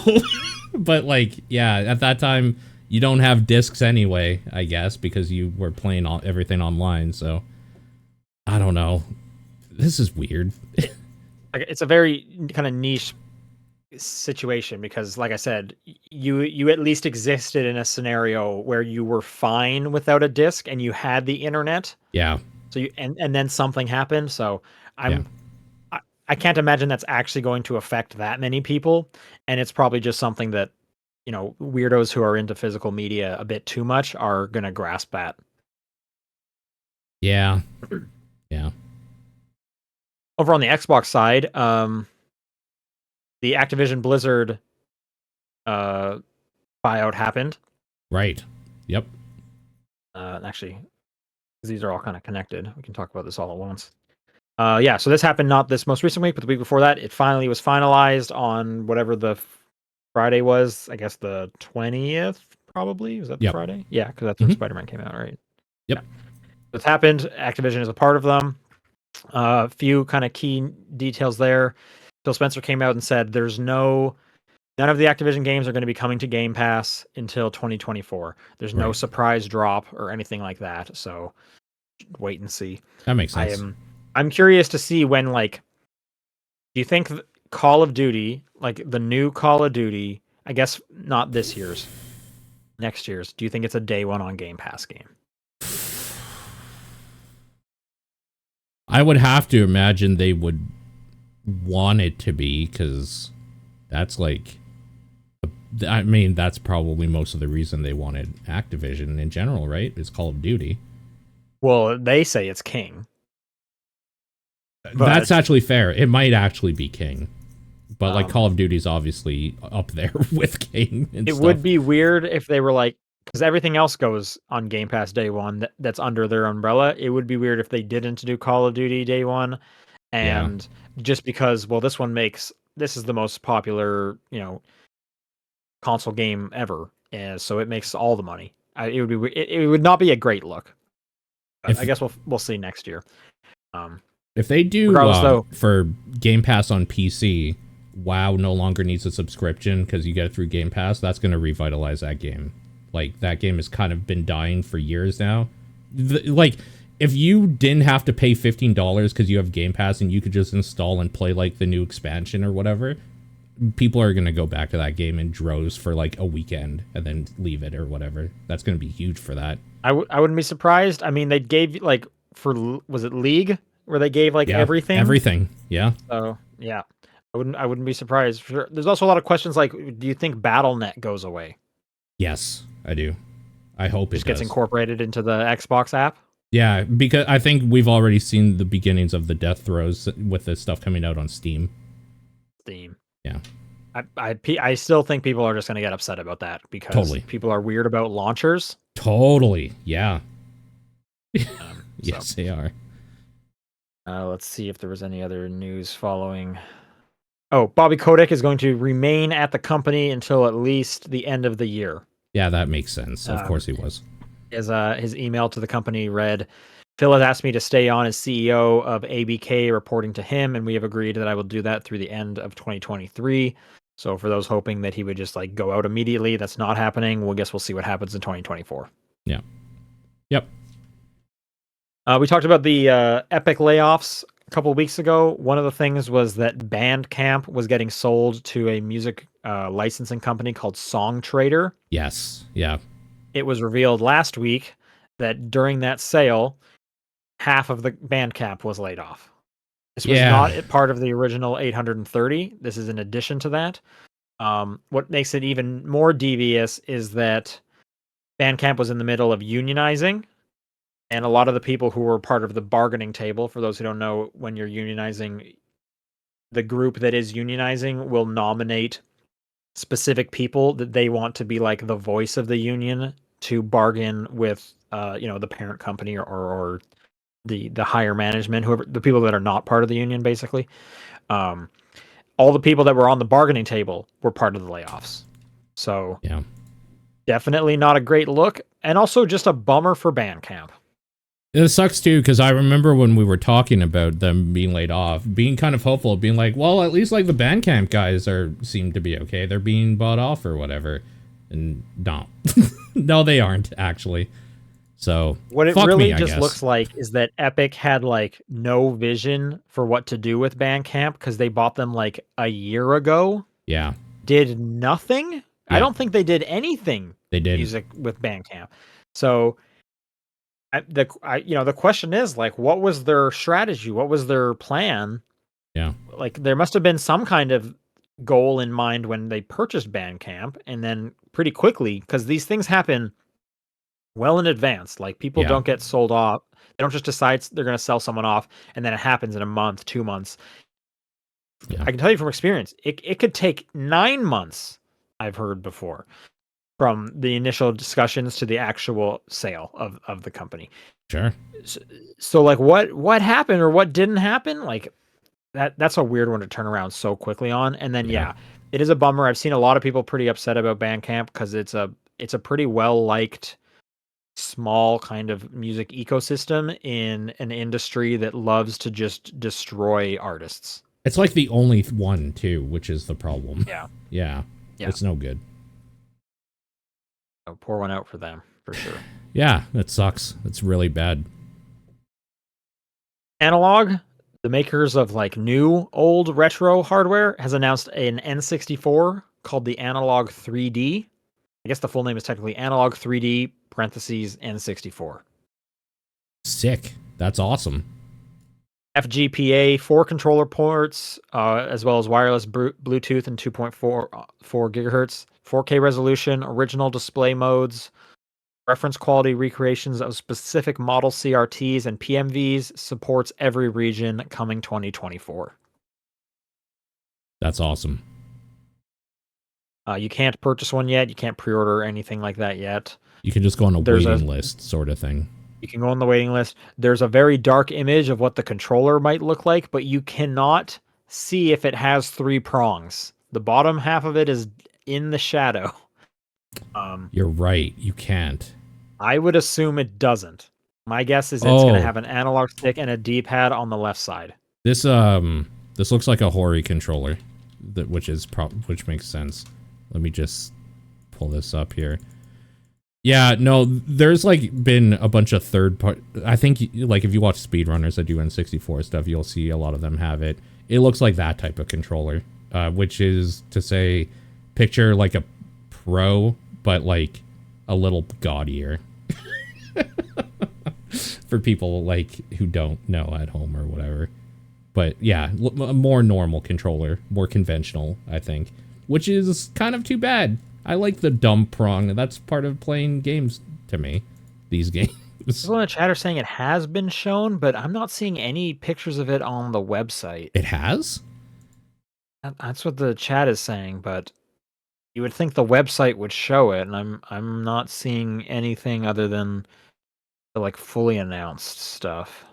But like, yeah, at that time, you don't have discs anyway, I guess, because you were playing everything online, so I don't know. This is weird. It's a very kind of niche situation because, like I said, you at least existed in a scenario where you were fine without a disc and you had the internet. Yeah. So and then something happened. So I can't imagine that's actually going to affect that many people, and it's probably just something that, you know, weirdos who are into physical media a bit too much are gonna grasp at. Yeah. Yeah. Over on the Xbox side, the Activision Blizzard buyout happened. Right. Yep. Actually, these are all kind of connected. We can talk about this all at once. Yeah, so this happened not this most recent week, but the week before that. It finally was finalized on whatever the Friday was. I guess the 20th, probably. Was that the Friday? Yeah, because that's when Spider-Man came out, right? Yep. Yeah. It's happened. Activision is a part of them. A few kind of key details there. Phil Spencer came out and said none of the Activision games are going to be coming to Game Pass until 2024. There's no surprise drop or anything like that. So wait and see. That makes sense. I'm curious to see when, like, do you think Call of Duty, like the new Call of Duty, I guess not this year's, next year's, do you think it's a day one on Game Pass game? I would have to imagine they would want it to be, because that's like, I mean, that's probably most of the reason they wanted Activision in general, right? It's Call of Duty. Well, they say it's king. That's actually fair. It might actually be king. But like Call of Duty's obviously up there with king and it stuff. Would be weird if they were like, because everything else goes on Game Pass day one that's under their umbrella. It would be weird if they didn't do Call of Duty day one. And just because, well, this is the most popular, you know, console game ever. And so it makes all the money. It would not be a great look. But I guess we'll see next year. If they do though, for Game Pass on PC, WoW no longer needs a subscription because you get it through Game Pass, that's going to revitalize that game. Like, that game has kind of been dying for years now. Like, if you didn't have to pay $15 because you have Game Pass and you could just install and play, like, the new expansion or whatever, people are going to go back to that game in droves for, like, a weekend and then leave it or whatever. That's going to be huge for that. I wouldn't be surprised. I mean, they gave, like, was it League? Where they gave, like, everything? Everything, yeah. So, yeah. I wouldn't be surprised. Sure. There's also a lot of questions like, do you think BattleNet goes away? Yes, I do. I hope Just gets incorporated into the Xbox app? Yeah, because I think we've already seen the beginnings of the death throes with this stuff coming out on Steam. Yeah. I still think people are just going to get upset about that because people are weird about launchers. Totally, yeah. Yes, they are. Let's see if there was any other news following. Oh, Bobby Kotick is going to remain at the company until at least the end of the year. Yeah, that makes sense. Of course he was. His email to the company read, Phil has asked me to stay on as CEO of ABK, reporting to him, and we have agreed that I will do that through the end of 2023. So for those hoping that he would just like go out immediately, that's not happening. We'll see what happens in 2024. Yeah. Yep. We talked about the Epic layoffs a couple of weeks ago. One of the things was that Bandcamp was getting sold to a music licensing company called Songtradr. Yes. Yeah. It was revealed last week that during that sale, half of the Bandcamp was laid off. This was not part of the original 830. This is in addition to that. What makes it even more devious is that Bandcamp was in the middle of unionizing. And a lot of the people who were part of the bargaining table, for those who don't know, when you're unionizing, the group that is unionizing will nominate specific people that they want to be like the voice of the union to bargain with, the parent company or the higher management, whoever the people that are not part of the union, basically. All the people that were on the bargaining table were part of the layoffs. So yeah, definitely not a great look, and also just a bummer for Bandcamp. It sucks too, because I remember when we were talking about them being laid off, being kind of hopeful, being like, well, at least like the Bandcamp guys seem to be okay. They're being bought off or whatever. And no. No, they aren't, actually. So what it really just looks like is that Epic had like no vision for what to do with Bandcamp because they bought them like a year ago. Yeah. Did nothing. Yeah. I don't think they did anything. They did music with Bandcamp. So the question is like, what was their strategy? What was their plan? Yeah. Like there must have been some kind of goal in mind when they purchased Bandcamp, and then pretty quickly, because these things happen well in advance. Like people don't get sold off. They don't just decide they're going to sell someone off and then it happens in a month, 2 months. Yeah. I can tell you from experience, it could take 9 months, I've heard before, from the initial discussions to the actual sale of the company. Sure. So like what happened or what didn't happen? Like that's a weird one to turn around so quickly on. And then it is a bummer. I've seen a lot of people pretty upset about Bandcamp because it's a pretty well liked small kind of music ecosystem in an industry that loves to just destroy artists. It's like the only one too, which is the problem. Yeah. It's no good. So pour one out for them for sure. Yeah, it sucks. It's really bad. Analog, the makers of like new old retro hardware, has announced an N64 called the Analog 3D. I guess the full name is technically Analog 3D parentheses N64. Sick. That's awesome. FGPA 4 controller ports, as well as wireless Bluetooth and 2.4 gigahertz, 4K resolution, original display modes, reference quality recreations of specific model CRTs and PMVs, supports every region, coming 2024. That's awesome. You can't purchase one yet. You can't pre-order anything like that yet. You can just go on a waiting list sort of thing. You can go on the waiting list. There's a very dark image of what the controller might look like, but you cannot see if it has 3 prongs. The bottom half of it is in the shadow. You're right. You can't. I would assume it doesn't. My guess is it's going to Oh, have an analog stick and a D-pad on the left side. this looks like a Hori controller, which makes sense. Let me just pull this up here. Yeah, no, there's like been a bunch of I think like if you watch speedrunners that do N64 stuff, you'll see a lot of them have it. It looks like that type of controller, which is to say, picture like a Pro, but like a little gaudier. For people like who don't know at home or whatever. But yeah, a more normal controller, more conventional, I think, which is kind of too bad. I like the dumb prong. That's part of playing games to me, these games. People in the chat are saying it has been shown, but I'm not seeing any pictures of it on the website. It has? That's what the chat is saying, but you would think the website would show it, and I'm not seeing anything other than the like fully announced stuff.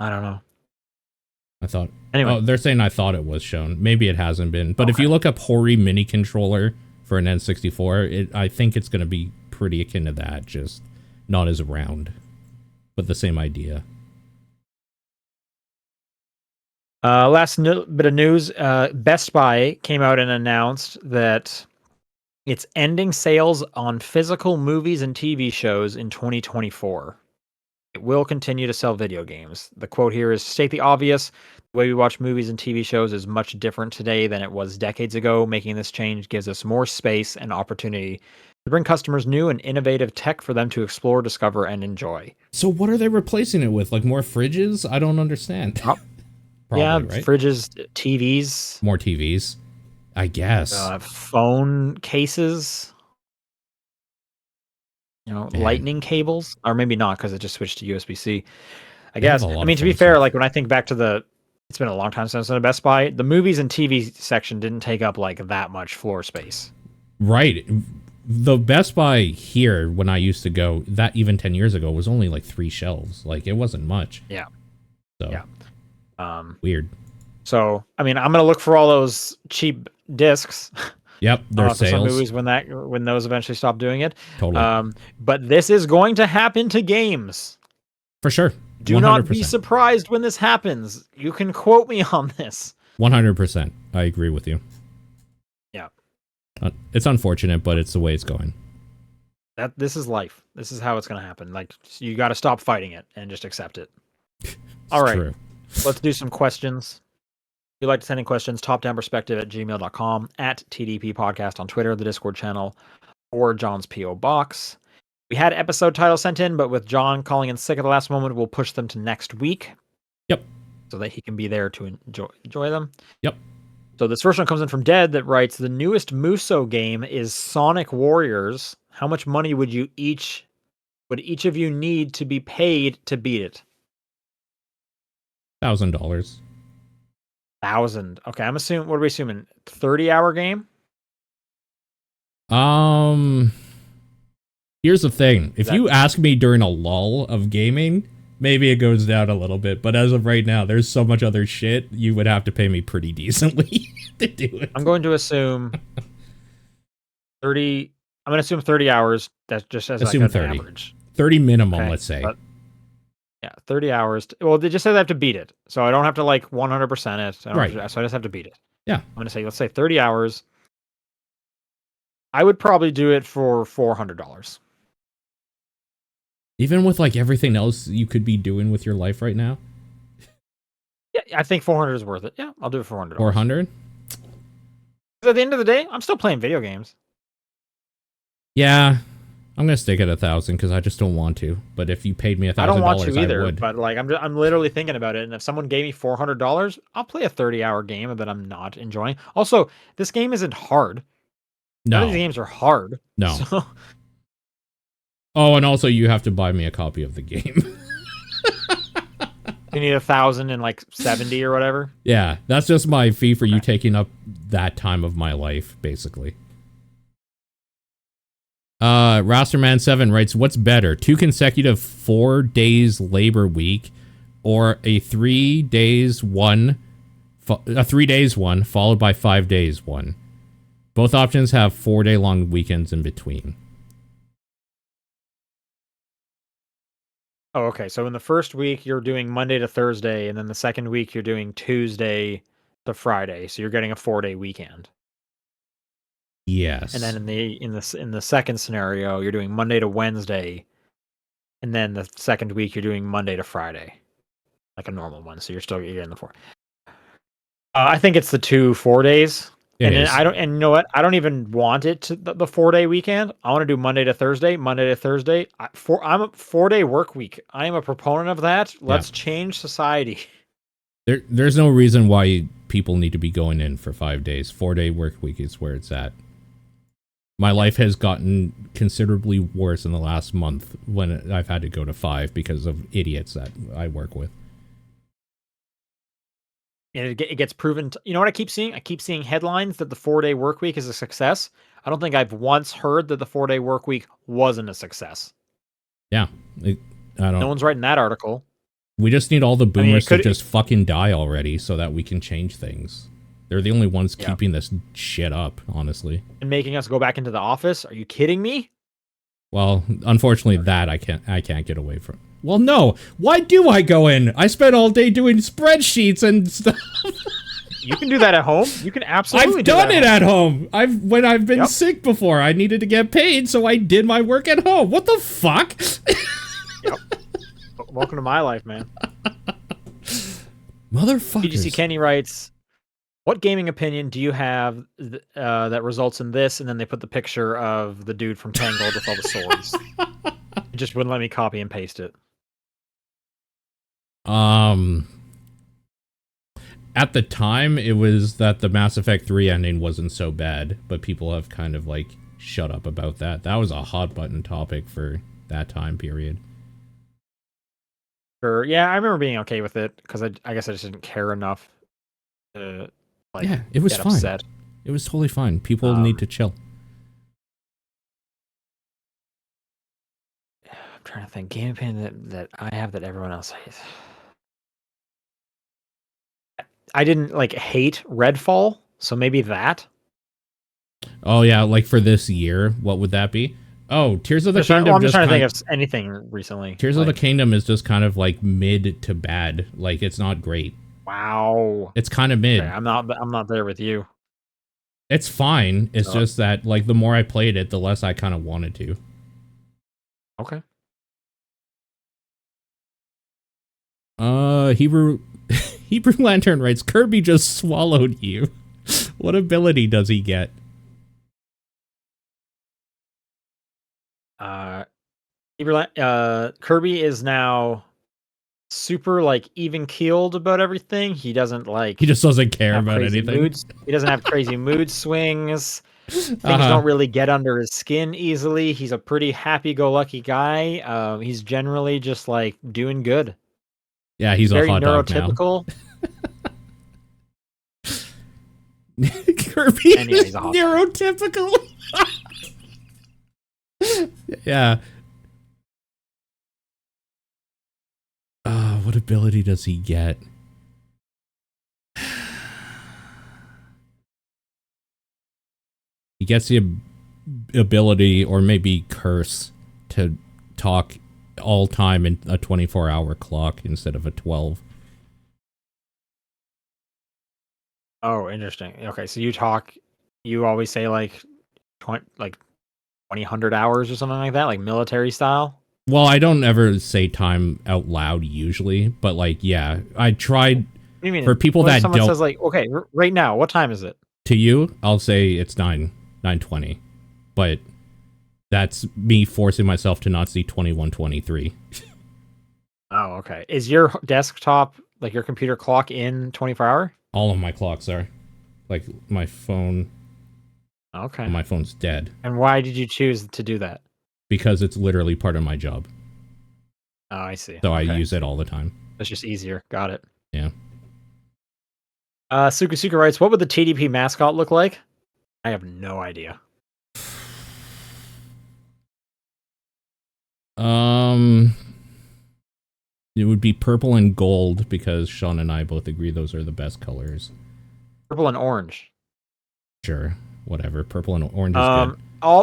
I don't know. I thought. Anyway. Oh, they're saying I thought it was shown. Maybe it hasn't been. But Okay. if you look up Hori mini controller for an N64, I think it's going to be pretty akin to that, just not as round, but the same idea. Last bit of news. Best Buy came out and announced that it's ending sales on physical movies and TV shows in 2024. It will continue to sell video games. The quote here is, "State the obvious, the way we watch movies and TV shows is much different today than it was decades ago. Making this change gives us more space and opportunity to bring customers new and innovative tech for them to explore, discover, and enjoy." So what are they replacing it with? Like more fridges? I don't understand. Probably, yeah, right? Fridges, TVs. More TVs, I guess. Phone cases. You know, man. Lightning cables, or maybe not because it just switched to USB-C. I guess. I mean, to be fair, like when I think back to it's been a long time since I've been at Best Buy. The movies and TV section didn't take up like that much floor space. Right. The Best Buy here, when I used to go, that even 10 years ago was only like 3 shelves. Like it wasn't much. Yeah. So yeah. Weird. So I mean, I'm gonna look for all those cheap discs. Yep, there's for sales. some movies when those eventually stop doing it. Totally. But this is going to happen to games. For sure. 100%. Do not be surprised when this happens. You can quote me on this. 100%. I agree with you. Yeah. It's unfortunate, but it's the way it's going. This is life. This is how it's going to happen. Like, you got to stop fighting it and just accept it. All right. True. Let's do some questions. If you'd like to send in questions, topdownperspective@gmail.com, at TDP Podcast on Twitter, the Discord channel, or John's P.O. Box. We had episode titles sent in, but with John calling in sick at the last moment, we'll push them to next week. Yep. So that he can be there to enjoy them. Yep. So this first one comes in from Dead that writes, "The newest Muso game is Sonic Warriors. How much money would each of you need to be paid to beat it?" $1,000. 1,000. Okay, what are we assuming? 30-hour game? Here's the thing. If you ask me during a lull of gaming, maybe it goes down a little bit. But as of right now, there's so much other shit, you would have to pay me pretty decently to do it. I'm going to assume 30. I'm going to assume 30 hours. That's just as assume like 30. Average. 30 minimum, let's say. Yeah, 30 hours. Well, they just said I have to beat it. So I don't have to like 100% it. So right. So I just have to beat it. Yeah. I'm going to say, let's say 30 hours. I would probably do it for $400. Even with like everything else you could be doing with your life right now? Yeah, I think 400 is worth it. Yeah, I'll do it for $400. 400? At the end of the day, I'm still playing video games. Yeah. I'm gonna stick at 1,000 because I just don't want to. But if you paid me $1,000, I don't want to either. I would. But like, I'm literally thinking about it. And if someone gave me $400, I'll play a 30-hour game that I'm not enjoying. Also, this game isn't hard. No, none of these games are hard. No. So... Oh, and also you have to buy me a copy of the game. You need 1,070 or whatever. Yeah, that's just my fee for you taking up that time of my life, basically. Rasterman7 writes, "What's better, 2 consecutive 4 days labor week, or a 3 days one followed by 5 days one? Both options have 4-day long weekends in between." Oh, okay. So in the first week, you're doing Monday to Thursday, and then the second week, you're doing Tuesday to Friday. So you're getting a 4-day weekend. And then Yes. in the second scenario, you're doing Monday to Wednesday, and then the second week you're doing Monday to Friday, like a normal one. So you're getting the four. I think it's the 2 4 days. It And then is. I don't, and you know what? I don't even want it to the 4-day weekend. I want to do Monday to Thursday, Monday to Thursday. I'm a 4-day work week. I am a proponent of that. Yeah. Let's change society. There's no reason why people need to be going in for 5 days. 4-day work week is where it's at. My life has gotten considerably worse in the last month when I've had to go to 5 because of idiots that I work with. And it gets proven. You know what I keep seeing? I keep seeing headlines that the 4-day work week is a success. I don't think I've once heard that the 4-day work week wasn't a success. Yeah. I No don't. one's writing that article. We just need all the I mean, boomers to just fucking die already so that we can change things. They're the only ones keeping this shit up, honestly. And making us go back into the office? Are you kidding me? Well, unfortunately, that I can't get away from. Well, no. Why do I go in? I spent all day doing spreadsheets and stuff. You can do that at home. You can absolutely. I've done it at home. When I've been sick before, I needed to get paid, so I did my work at home. What the fuck? Yep. Welcome to my life, man. Motherfuckers. BGC Kenny writes, "What gaming opinion do you have that results in this?" And then they put the picture of the dude from Tangled with all the swords. It just wouldn't let me copy and paste it. At the time, it was that the Mass Effect 3 ending wasn't so bad, but people have kind of, like, shut up about that. That was a hot button topic for that time period. Sure. Yeah, I remember being okay with it, because I guess I just didn't care enough to, like, yeah, it was get fine. upset. It was totally fine. People need to chill. I'm trying to think. Game opinion that I have that everyone else hates. I didn't, like, hate Redfall, so maybe that. Oh, yeah, like for this year, what would that be? Oh, Tears of the Kingdom. I'm just trying to think of anything recently. Tears of the Kingdom is just kind of like mid to bad. Like, it's not great. Wow. It's kind of mid. Okay, I'm not there with you. It's fine. It's just that, like, the more I played it, the less I kind of wanted to. Okay. Hebrew Lantern writes, Kirby just swallowed you. What ability does he get? Kirby is now super, like, even keeled about everything. He doesn't, like, he just doesn't care about anything. Moods. He doesn't have crazy mood swings. Things don't really get under his skin easily. He's a pretty happy-go-lucky guy. He's generally just, like, doing good. Yeah, he's very a hot neurotypical. Dog now. Kirby is neurotypical. Yeah. What ability does he get? He gets the ability, or maybe curse, to talk all time in a 24-hour clock instead of a 12. Oh, interesting. Okay, so you always say like 2,000 hours or something like that, like military style? Well, I don't ever say time out loud usually, but, like, yeah, I tried. What do you mean? For people that someone don't says, like, okay, right now, what time is it? To you, I'll say it's 9:20, but that's me forcing myself to not see 21:23. Oh, okay. Is your desktop, like your computer clock, in 24-hour? All of my clocks are. Like, my phone. Okay. My phone's dead. And why did you choose to do that? Because it's literally part of my job. Oh, I see. So I use it all the time. It's just easier. Got it. Yeah. Suka writes, what would the TDP mascot look like? I have no idea. It would be purple and gold, because Sean and I both agree those are the best colors. Purple and orange. Sure. Whatever. Purple and orange is good.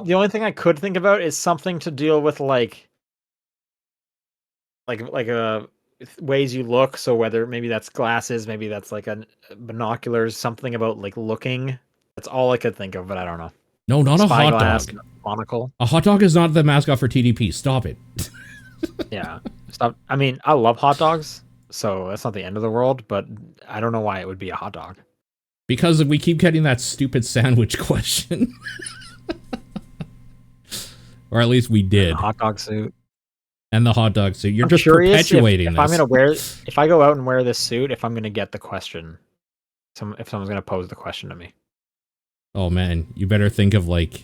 The only thing I could think about is something to deal with, like, ways you look. So whether maybe that's glasses, maybe that's like a binoculars, something about like looking. That's all I could think of, but I don't know. No, not a hot Spyglass, dog. monocle. A hot dog is not the mascot for TDP. Stop it. Yeah. Stop. I mean, I love hot dogs, so that's not the end of the world, but I don't know why it would be a hot dog. Because we keep getting that stupid sandwich question. Or at least we did. And hot dog suit. And the hot dog suit. You're I'm just perpetuating if this. I'm gonna wear, if I go out and wear this suit, if I'm gonna get the question, if someone's gonna pose the question to me. Oh man, you better think of like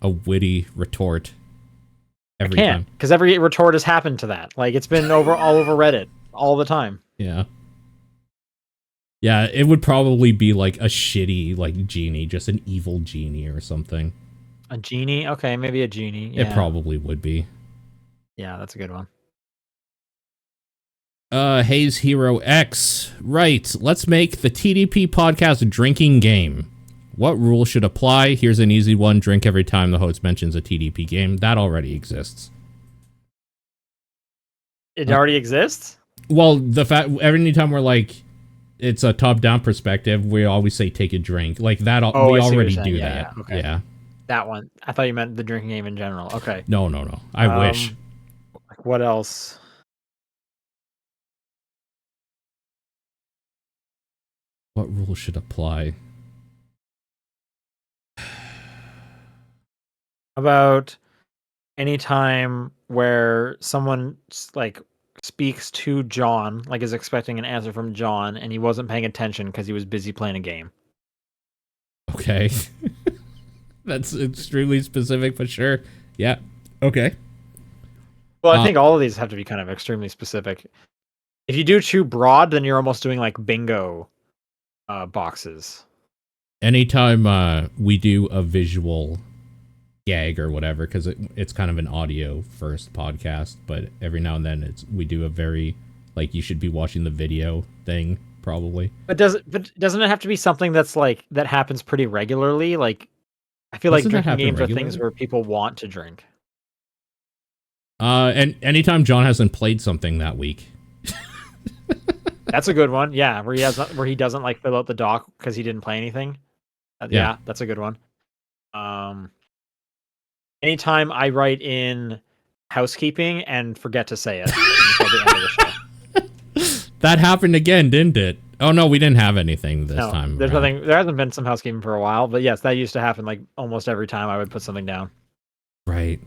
a witty retort every time. Because every retort has happened to that. Like it's been all over Reddit all the time. Yeah. Yeah, it would probably be like a shitty like genie, just an evil genie or something. A genie? Okay, maybe a genie. Yeah. It probably would be. Yeah, that's a good one. Hayes Hero X. Right, let's make the TDP podcast a drinking game. What rules should apply? Here's an easy one. Drink every time the host mentions a TDP game. That already exists. It already exists? Well, the fact every time we're like, it's a top-down perspective, we always say take a drink. Like that, we already do that. Yeah, okay. Yeah. That one. I thought you meant the drinking game in general. Okay. No. I wish. What else? What rules should apply? About any time where someone like speaks to John, like is expecting an answer from John, and he wasn't paying attention because he was busy playing a game. Okay. That's extremely specific, but sure. Yeah. Okay. Well, I think all of these have to be kind of extremely specific. If you do too broad, then you're almost doing like bingo boxes. Anytime we do a visual gag or whatever, because it's kind of an audio first podcast, but every now and then we do a very like you should be watching the video thing probably. But doesn't it have to be something that's like that happens pretty regularly? Like I feel like drinking games are things where people want to drink. And anytime John hasn't played something that week. That's a good one. Yeah, where he doesn't like fill out the doc because he didn't play anything. Yeah, that's a good one. Anytime I write in housekeeping and forget to say it until the end of the show. That happened again, didn't it? Oh no, we didn't have anything this time. There's nothing. There hasn't been some housekeeping for a while, but yes, that used to happen like almost every time I would put something down. Right.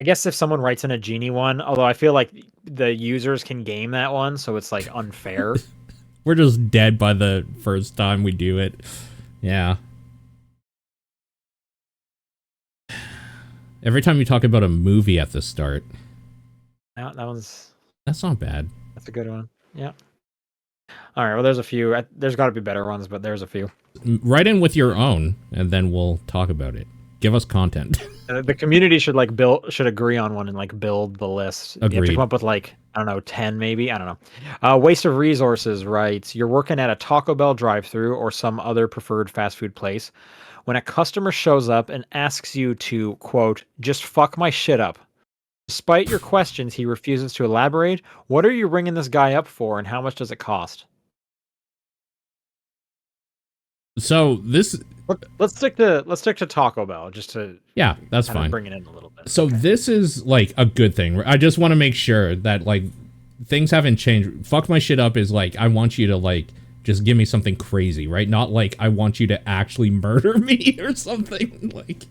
I guess if someone writes in a genie one, although I feel like the users can game that one, so it's like unfair. We're just dead by the first time we do it. Yeah. Every time you talk about a movie at the start. Yeah, that's not bad. That's a good one. Yeah. All right. Well, there's a few. There's got to be better ones, but there's a few. Write in with your own, and then we'll talk about it. Give us content. The community should should agree on one and like build the list. Agreed. You have to come up with like, I don't know, 10 maybe. I don't know. Waste of resources writes, you're working at a Taco Bell drive-thru or some other preferred fast food place. When a customer shows up and asks you to, quote, just fuck my shit up. Despite your questions, he refuses to elaborate. What are you ringing this guy up for, and how much does it cost? So this let's stick to Taco Bell just to that's fine. Bring it in a little bit. So this is like a good thing. I just want to make sure that like things haven't changed. Fuck my shit up is like I want you to like just give me something crazy, right? Not like I want you to actually murder me or something like.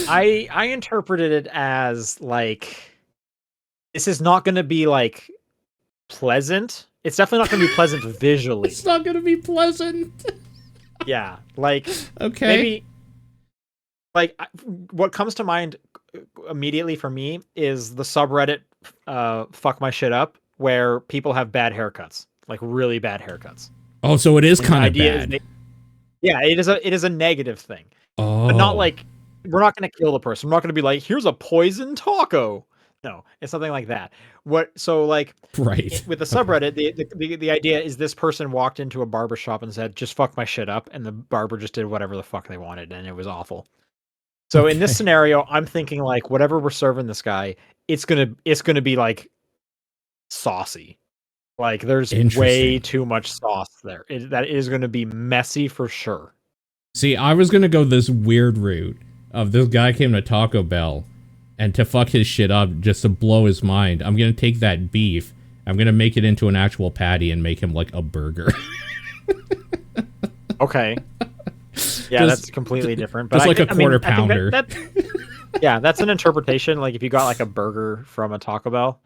I interpreted it as like this is not going to be like pleasant. It's definitely not going to be pleasant visually. It's not going to be pleasant. Yeah, like okay. Maybe like what comes to mind immediately for me is the subreddit fuck my shit up where people have bad haircuts, like really bad haircuts. Oh, so it is kind of bad. It is a negative thing. Oh. But not like we're not going to kill the person. We're not going to be like, here's a poison taco. No, it's something like that. So like right with the subreddit, the idea is this person walked into a barber shop and said, just fuck my shit up. And the barber just did whatever the fuck they wanted. And it was awful. So in this Okay. scenario, I'm thinking like whatever we're serving this guy, it's gonna be like saucy. Like there's way Interesting. too much sauce there. That is gonna be messy for sure. See, I was gonna go this weird route of this guy came to Taco Bell, and to fuck his shit up, just to blow his mind, I'm gonna take that beef, I'm gonna make it into an actual patty and make him like a burger. Okay. Yeah, that's completely different. But Just like a quarter I think pounder. yeah, that's an interpretation. Like if you got like a burger from a Taco Bell,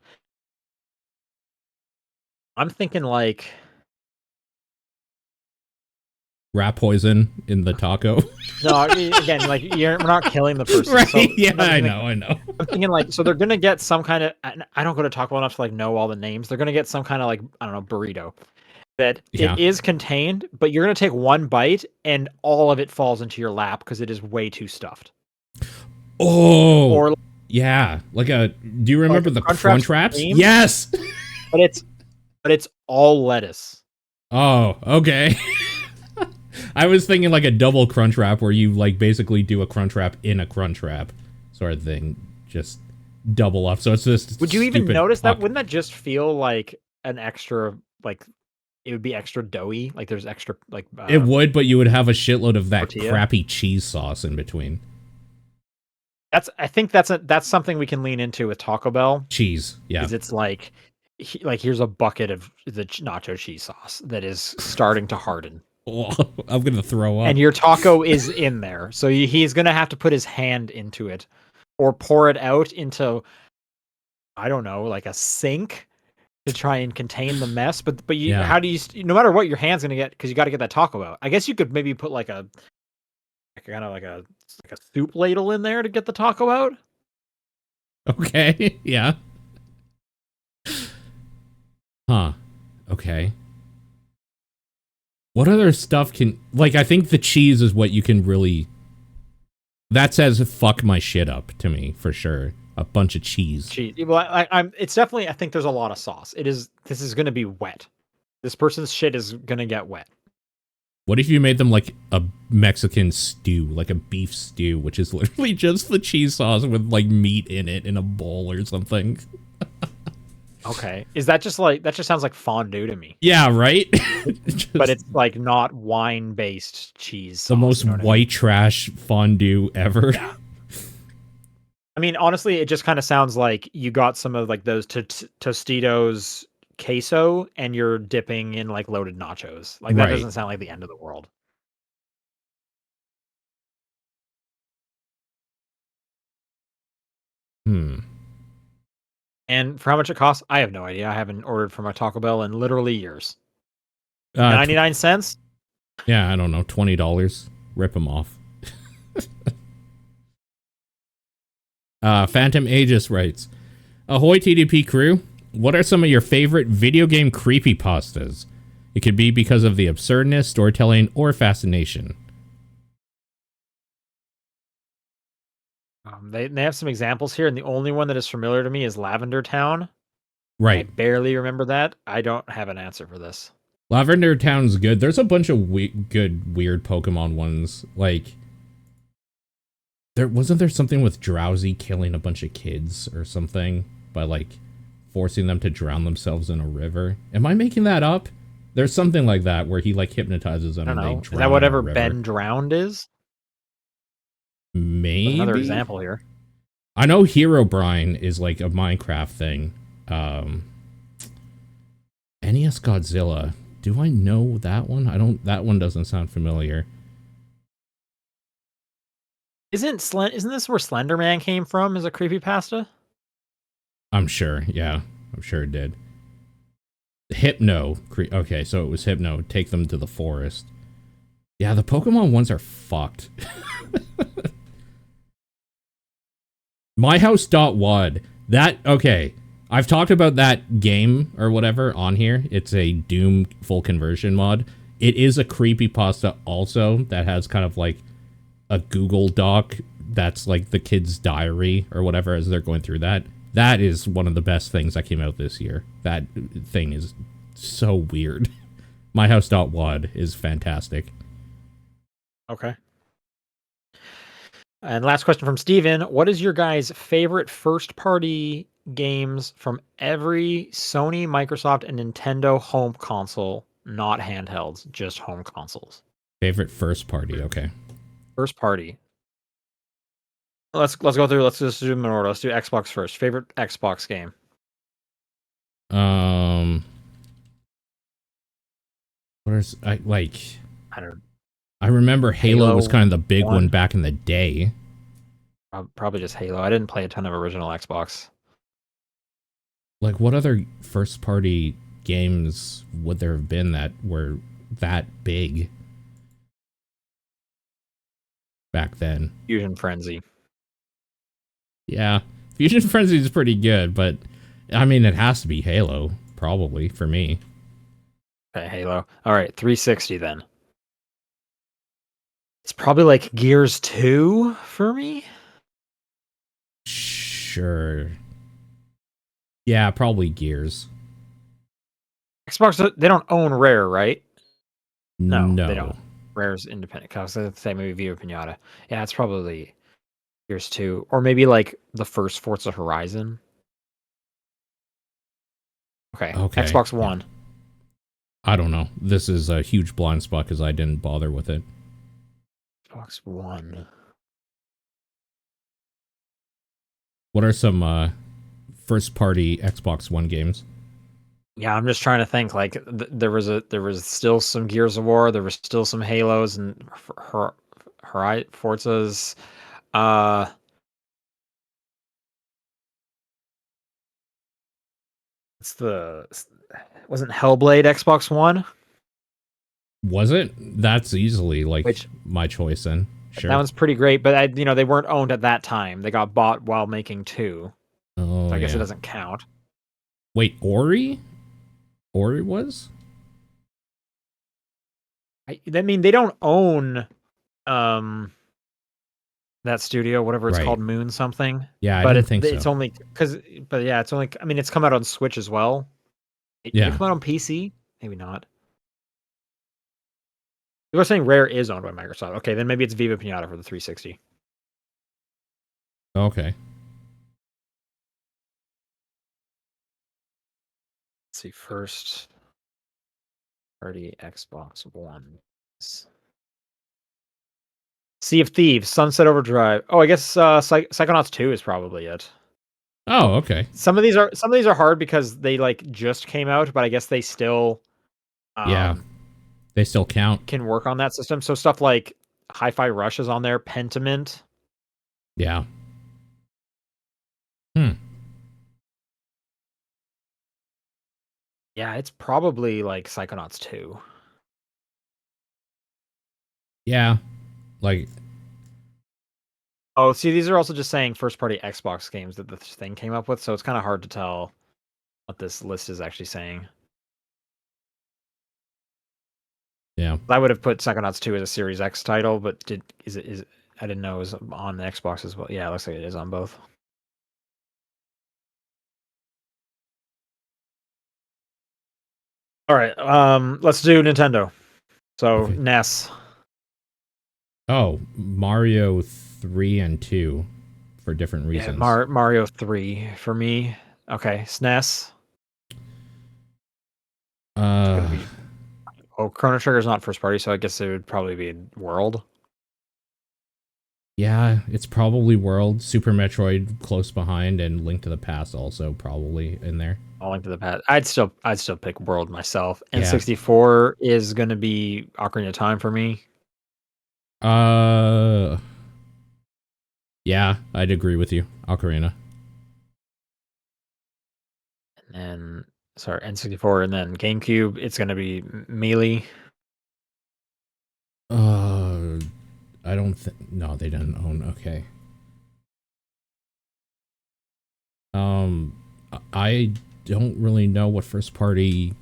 I'm thinking like Rat poison in the taco. no. I mean, again, like we're not killing the person, Right? so Yeah, I I know. I'm thinking like so they're gonna get some kind of. I don't go to Taco Bell enough to like know all the names. They're gonna get some kind of like I don't know burrito that it Yeah. is contained, but you're gonna take one bite and all of it falls into your lap because it is way too stuffed. Oh, Or yeah. Like a. Do you remember the Crunchwrap Crunchwraps? Supreme? Yes. but it's all lettuce. Oh, okay. I was thinking like a double Crunchwrap where you like basically do a Crunchwrap in a Crunchwrap sort of thing. Just double up. So it's this. Would you even stupid notice that? puck. Wouldn't that just feel like an extra like it would be extra doughy? Like there's extra like It would, but you would have a shitload of that tortilla? crappy cheese sauce in between. I think that's something we can lean into with Taco Bell. Cheese, yeah. Because it's like here's a bucket of the nacho cheese sauce that is starting to harden. Oh, I'm gonna throw up. And your taco is in there. So he's going to have to put his hand into it or pour it out into, I don't know, like a sink to try and contain the mess. But Yeah. how do you, no matter what, your hand's going to get, because you got to get that taco out. I guess you could maybe put like a kind of like a soup ladle in there to get the taco out. Okay, yeah. Huh. Okay. What other stuff can... Like, I think the cheese is what you can really... That says fuck my shit up to me, for sure. A bunch of cheese. Cheese. Well, it's definitely, I think there's a lot of sauce. This is going to be wet. This person's shit is going to get wet. What if you made them like a Mexican stew, like a beef stew, which is literally just the cheese sauce with like meat in it in a bowl or something? Okay. Is that just like, that just sounds like fondue to me. Yeah, right? But it's like not wine-based cheese sauce, the most you know what white trash fondue ever. Yeah. I mean, honestly, it just kind of sounds like you got some of like those Tostitos queso and you're dipping in like loaded nachos. Like that Right. doesn't sound like the end of the world. And for how much it costs, I have no idea. I haven't ordered from a Taco Bell in literally years. 99 cents? Yeah, I don't know. $20. Rip them off. Phantom Aegis writes, Ahoy TDP crew, what are some of your favorite video game creepypastas? It could be because of the absurdness, storytelling, or fascination. They have some examples here, and the only one that is familiar to me is Lavender Town. Right. I barely remember that. I don't have an answer for this. Lavender Town's good. There's a bunch of good, weird Pokemon ones. Like, wasn't there something with Drowsy killing a bunch of kids or something by, like, forcing them to drown themselves in a river? Am I making that up? There's something like that where he, like, hypnotizes them and they drown. Is that whatever Ben Drowned is? Maybe. Another example here. I know Herobrine is like a Minecraft thing. NES Godzilla. Do I know that one? That one doesn't sound familiar. Isn't this where Slender Man came from as a creepypasta? I'm sure. Yeah. I'm sure it did. Hypno. Okay, so it was Hypno. Take them to the forest. Yeah, the Pokemon ones are fucked. MyHouse.wad. Okay. I've talked about that game or whatever on here. It's a Doom full conversion mod. It is a creepypasta also that has kind of like a Google Doc that's like the kid's diary or whatever as they're going through that. That is one of the best things that came out this year. That thing is so weird. MyHouse.wad is fantastic. Okay. And last question from Steven. What is your guys' favorite first-party games from every Sony, Microsoft, and Nintendo home console? Not handhelds, just home consoles. Favorite first party. Okay. First party. Let's go through. Let's just do them in order. Let's do Xbox first. Favorite Xbox game. Where's I like? I don't. I remember Halo was kind of the big 1. one back in the day. Probably just Halo. I didn't play a ton of original Xbox. Like, what other first party games would there have been that were that big back then? Fusion Frenzy. Yeah, Fusion Frenzy is pretty good, but I mean, it has to be Halo, probably, for me. Okay, Halo. All right, 360 then. It's probably like Gears 2 for me. Sure. Yeah, probably Gears. Xbox, they don't own Rare, right? No. They don't. Rare's independent. Cause I was say maybe Viva Pinata. Yeah, it's probably Gears 2. Or maybe like the first Forza Horizon. Okay. Xbox One. Yeah. I don't know. This is a huge blind spot because I didn't bother with it. Xbox One. What are some first party Xbox One games? Yeah, I'm just trying to think. Like there was still some Gears of War. There was still some Halos and Forzas. Wasn't Hellblade Xbox One? Was it? That's easily like my choice then. Sure. That one's pretty great, but they weren't owned at that time. They got bought while making 2. Oh, so I guess it doesn't count. Wait, Ori? Ori was? I mean, they don't own that studio, whatever it's called, Moon something. Yeah, but I didn't think so. It's only it's only. I mean, it's come out on Switch as well. Did it come out on PC? Maybe not. You were saying Rare is owned by Microsoft. Okay, then maybe it's Viva Pinata for the 360. Okay. Let's see, first party Xbox One. Sea of Thieves, Sunset Overdrive. Oh, I guess Psychonauts 2 is probably it. Oh, okay. Some of these are hard because they like just came out, but I guess they still they still count. Can work on that system. So stuff like Hi-Fi Rush is on there, Pentiment. Yeah. Yeah, it's probably like Psychonauts 2. Yeah. Like, oh, see, these are also just saying first-party Xbox games that the thing came up with, so it's kind of hard to tell what this list is actually saying. Yeah. I would have put Psychonauts 2 as a Series X title, but is it I didn't know it was on the Xbox as well. Yeah, it looks like it is on both. All right, let's do Nintendo. So, NES. Oh, Mario 3 and 2 for different reasons. Yeah, Mario 3 for me. Okay, SNES. Chrono Trigger is not first party, so I guess it would probably be World. Yeah, it's probably World. Super Metroid close behind, and Link to the Past also probably in there. Link to the Past. I'd still pick World myself. And 64 is going to be Ocarina of Time for me. Yeah, I'd agree with you. Ocarina. And then, sorry, N64, and then GameCube, it's going to be Melee. I don't think... No, they didn't own... Okay. I don't really know what first-party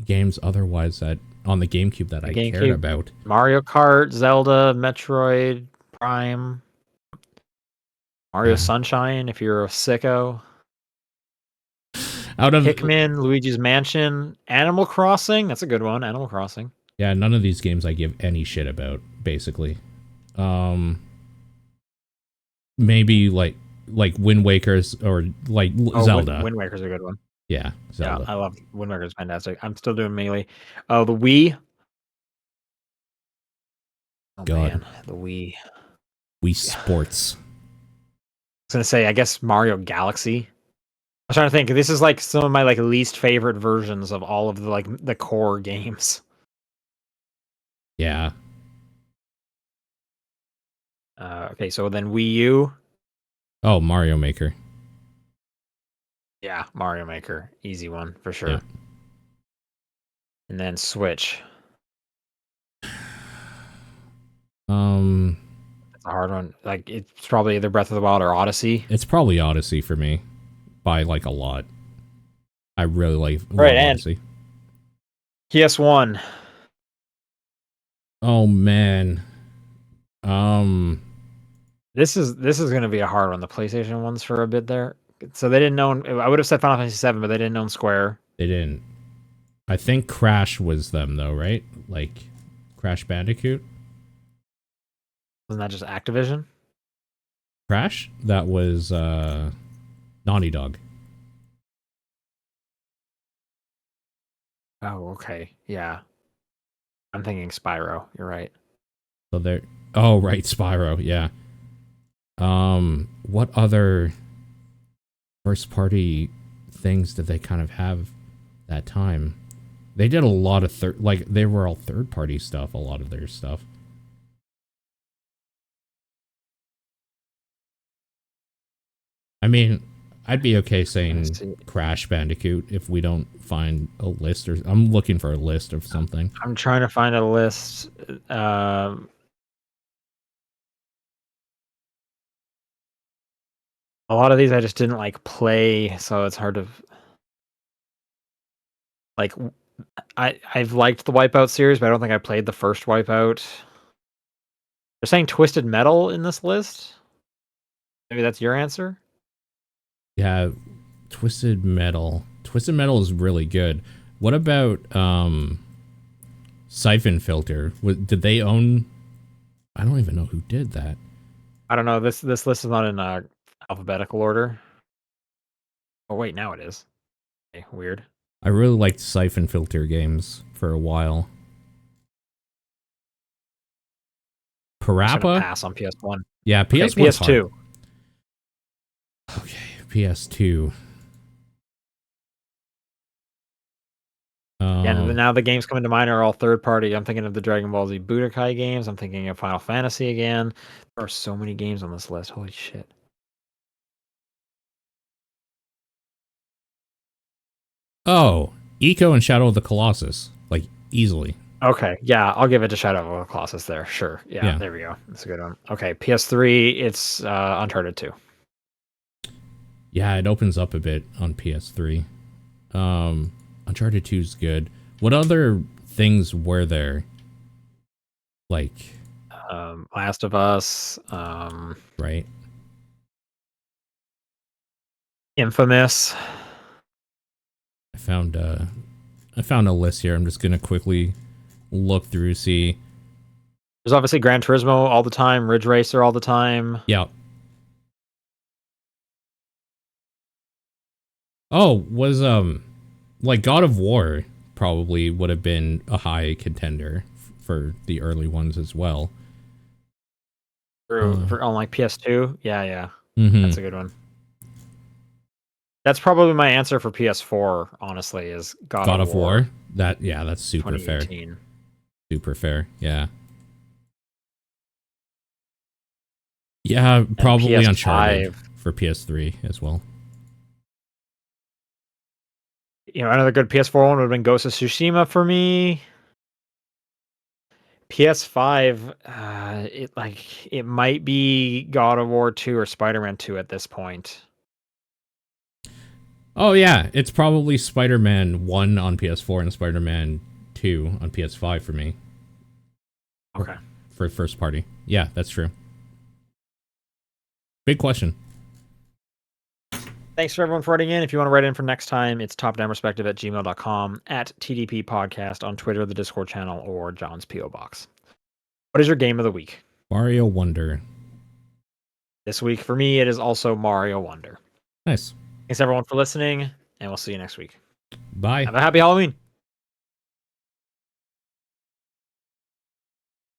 games otherwise that on the GameCube that I cared about. Mario Kart, Zelda, Metroid, Prime, Mario Sunshine, if you're a sicko. Out of Pikmin, Luigi's Mansion, Animal Crossing. That's a good one. Animal Crossing. Yeah, none of these games I give any shit about, basically. maybe like Wind Waker's or like Zelda. Wind Waker's a good one. Yeah, Yeah, Zelda. I love Wind Waker's fantastic. I'm still doing Melee. Oh, the Wii. Oh God, man, the Wii. Wii I Sports. was gonna say, I guess Mario Galaxy. I'm trying to think. This is like some of my like least favorite versions of all of the like the core games. Yeah. Okay, so then Wii U. Oh, Mario Maker. Yeah, Mario Maker, easy one for Yeah. sure. And then Switch. It's a hard one. Like it's probably either Breath of the Wild or Odyssey. It's probably Odyssey for me by like a lot. I really Right, love and Odyssey. PS1. Oh man. This is gonna be a hard one. The PlayStation ones for a bit there. So they didn't own. I would have said Final Fantasy VII, but they didn't own Square. They didn't. I think Crash was them though, right? Like Crash Bandicoot. Wasn't that just Activision? Crash? That was Naughty Dog. Oh, okay. Yeah. I'm thinking Spyro. You're right. So they're oh right, Spyro, yeah. What other first party things did they kind of have that time? They did a lot of like they were all third party stuff, a lot of their stuff. I mean, I'd be okay saying Crash Bandicoot if we don't find a list, or I'm looking for a list of something. I'm trying to find a list. A lot of these I just didn't like play, so it's hard to like. I've liked the Wipeout series, but I don't think I played the first Wipeout. They're saying Twisted Metal in this list. Maybe that's your answer. Yeah, Twisted Metal. Twisted Metal is really good. What about Siphon Filter? Did they own? I don't even know who did that. I don't know. This list is not in alphabetical order. Oh wait, now it is. Okay, weird. I really liked Siphon Filter games for a while. Parappa? Pass on PS1. Yeah, Okay, PS1's PS2. Hard. Okay, PS2. And now the games coming to mind are all third party. I'm thinking of the Dragon Ball Z Budokai games. I'm thinking of Final Fantasy again. There are so many games on this list. Holy shit. Oh, Eco and Shadow of the Colossus. Like, easily. Okay, yeah, I'll give it to Shadow of the Colossus there. Sure. Yeah, there we go. That's a good one. Okay, PS3, it's Uncharted 2. Yeah, it opens up a bit on PS3. Uncharted 2 is good. What other things were there? Like Last of Us, right? Infamous. I found a list here. I'm just gonna quickly look through, see. There's obviously Gran Turismo all the time, Ridge Racer all the time. Yeah. Oh, was like God of War probably would have been a high contender for the early ones as well. For on like PS2. Yeah. Mm-hmm. That's a good one. That's probably my answer for PS4, honestly, is God of War. That's super fair. Super fair, yeah. Yeah, probably Uncharted for PS3 as well. You know, another good PS4 one would have been Ghost of Tsushima for me. PS5, it might be God of War 2 or Spider-Man 2 at this point. Oh yeah, it's probably Spider-Man 1 on PS4 and Spider-Man 2 on PS5 for me. Okay. For first party. Yeah, that's true. Big question. Thanks for everyone for writing in. If you want to write in for next time, it's topdownperspective@gmail.com, at TDP Podcast on Twitter, the Discord channel, or John's P.O. Box. What is your game of the week? Mario Wonder. This week for me, it is also Mario Wonder. Nice. Thanks everyone for listening, and we'll see you next week. Bye. Have a happy Halloween.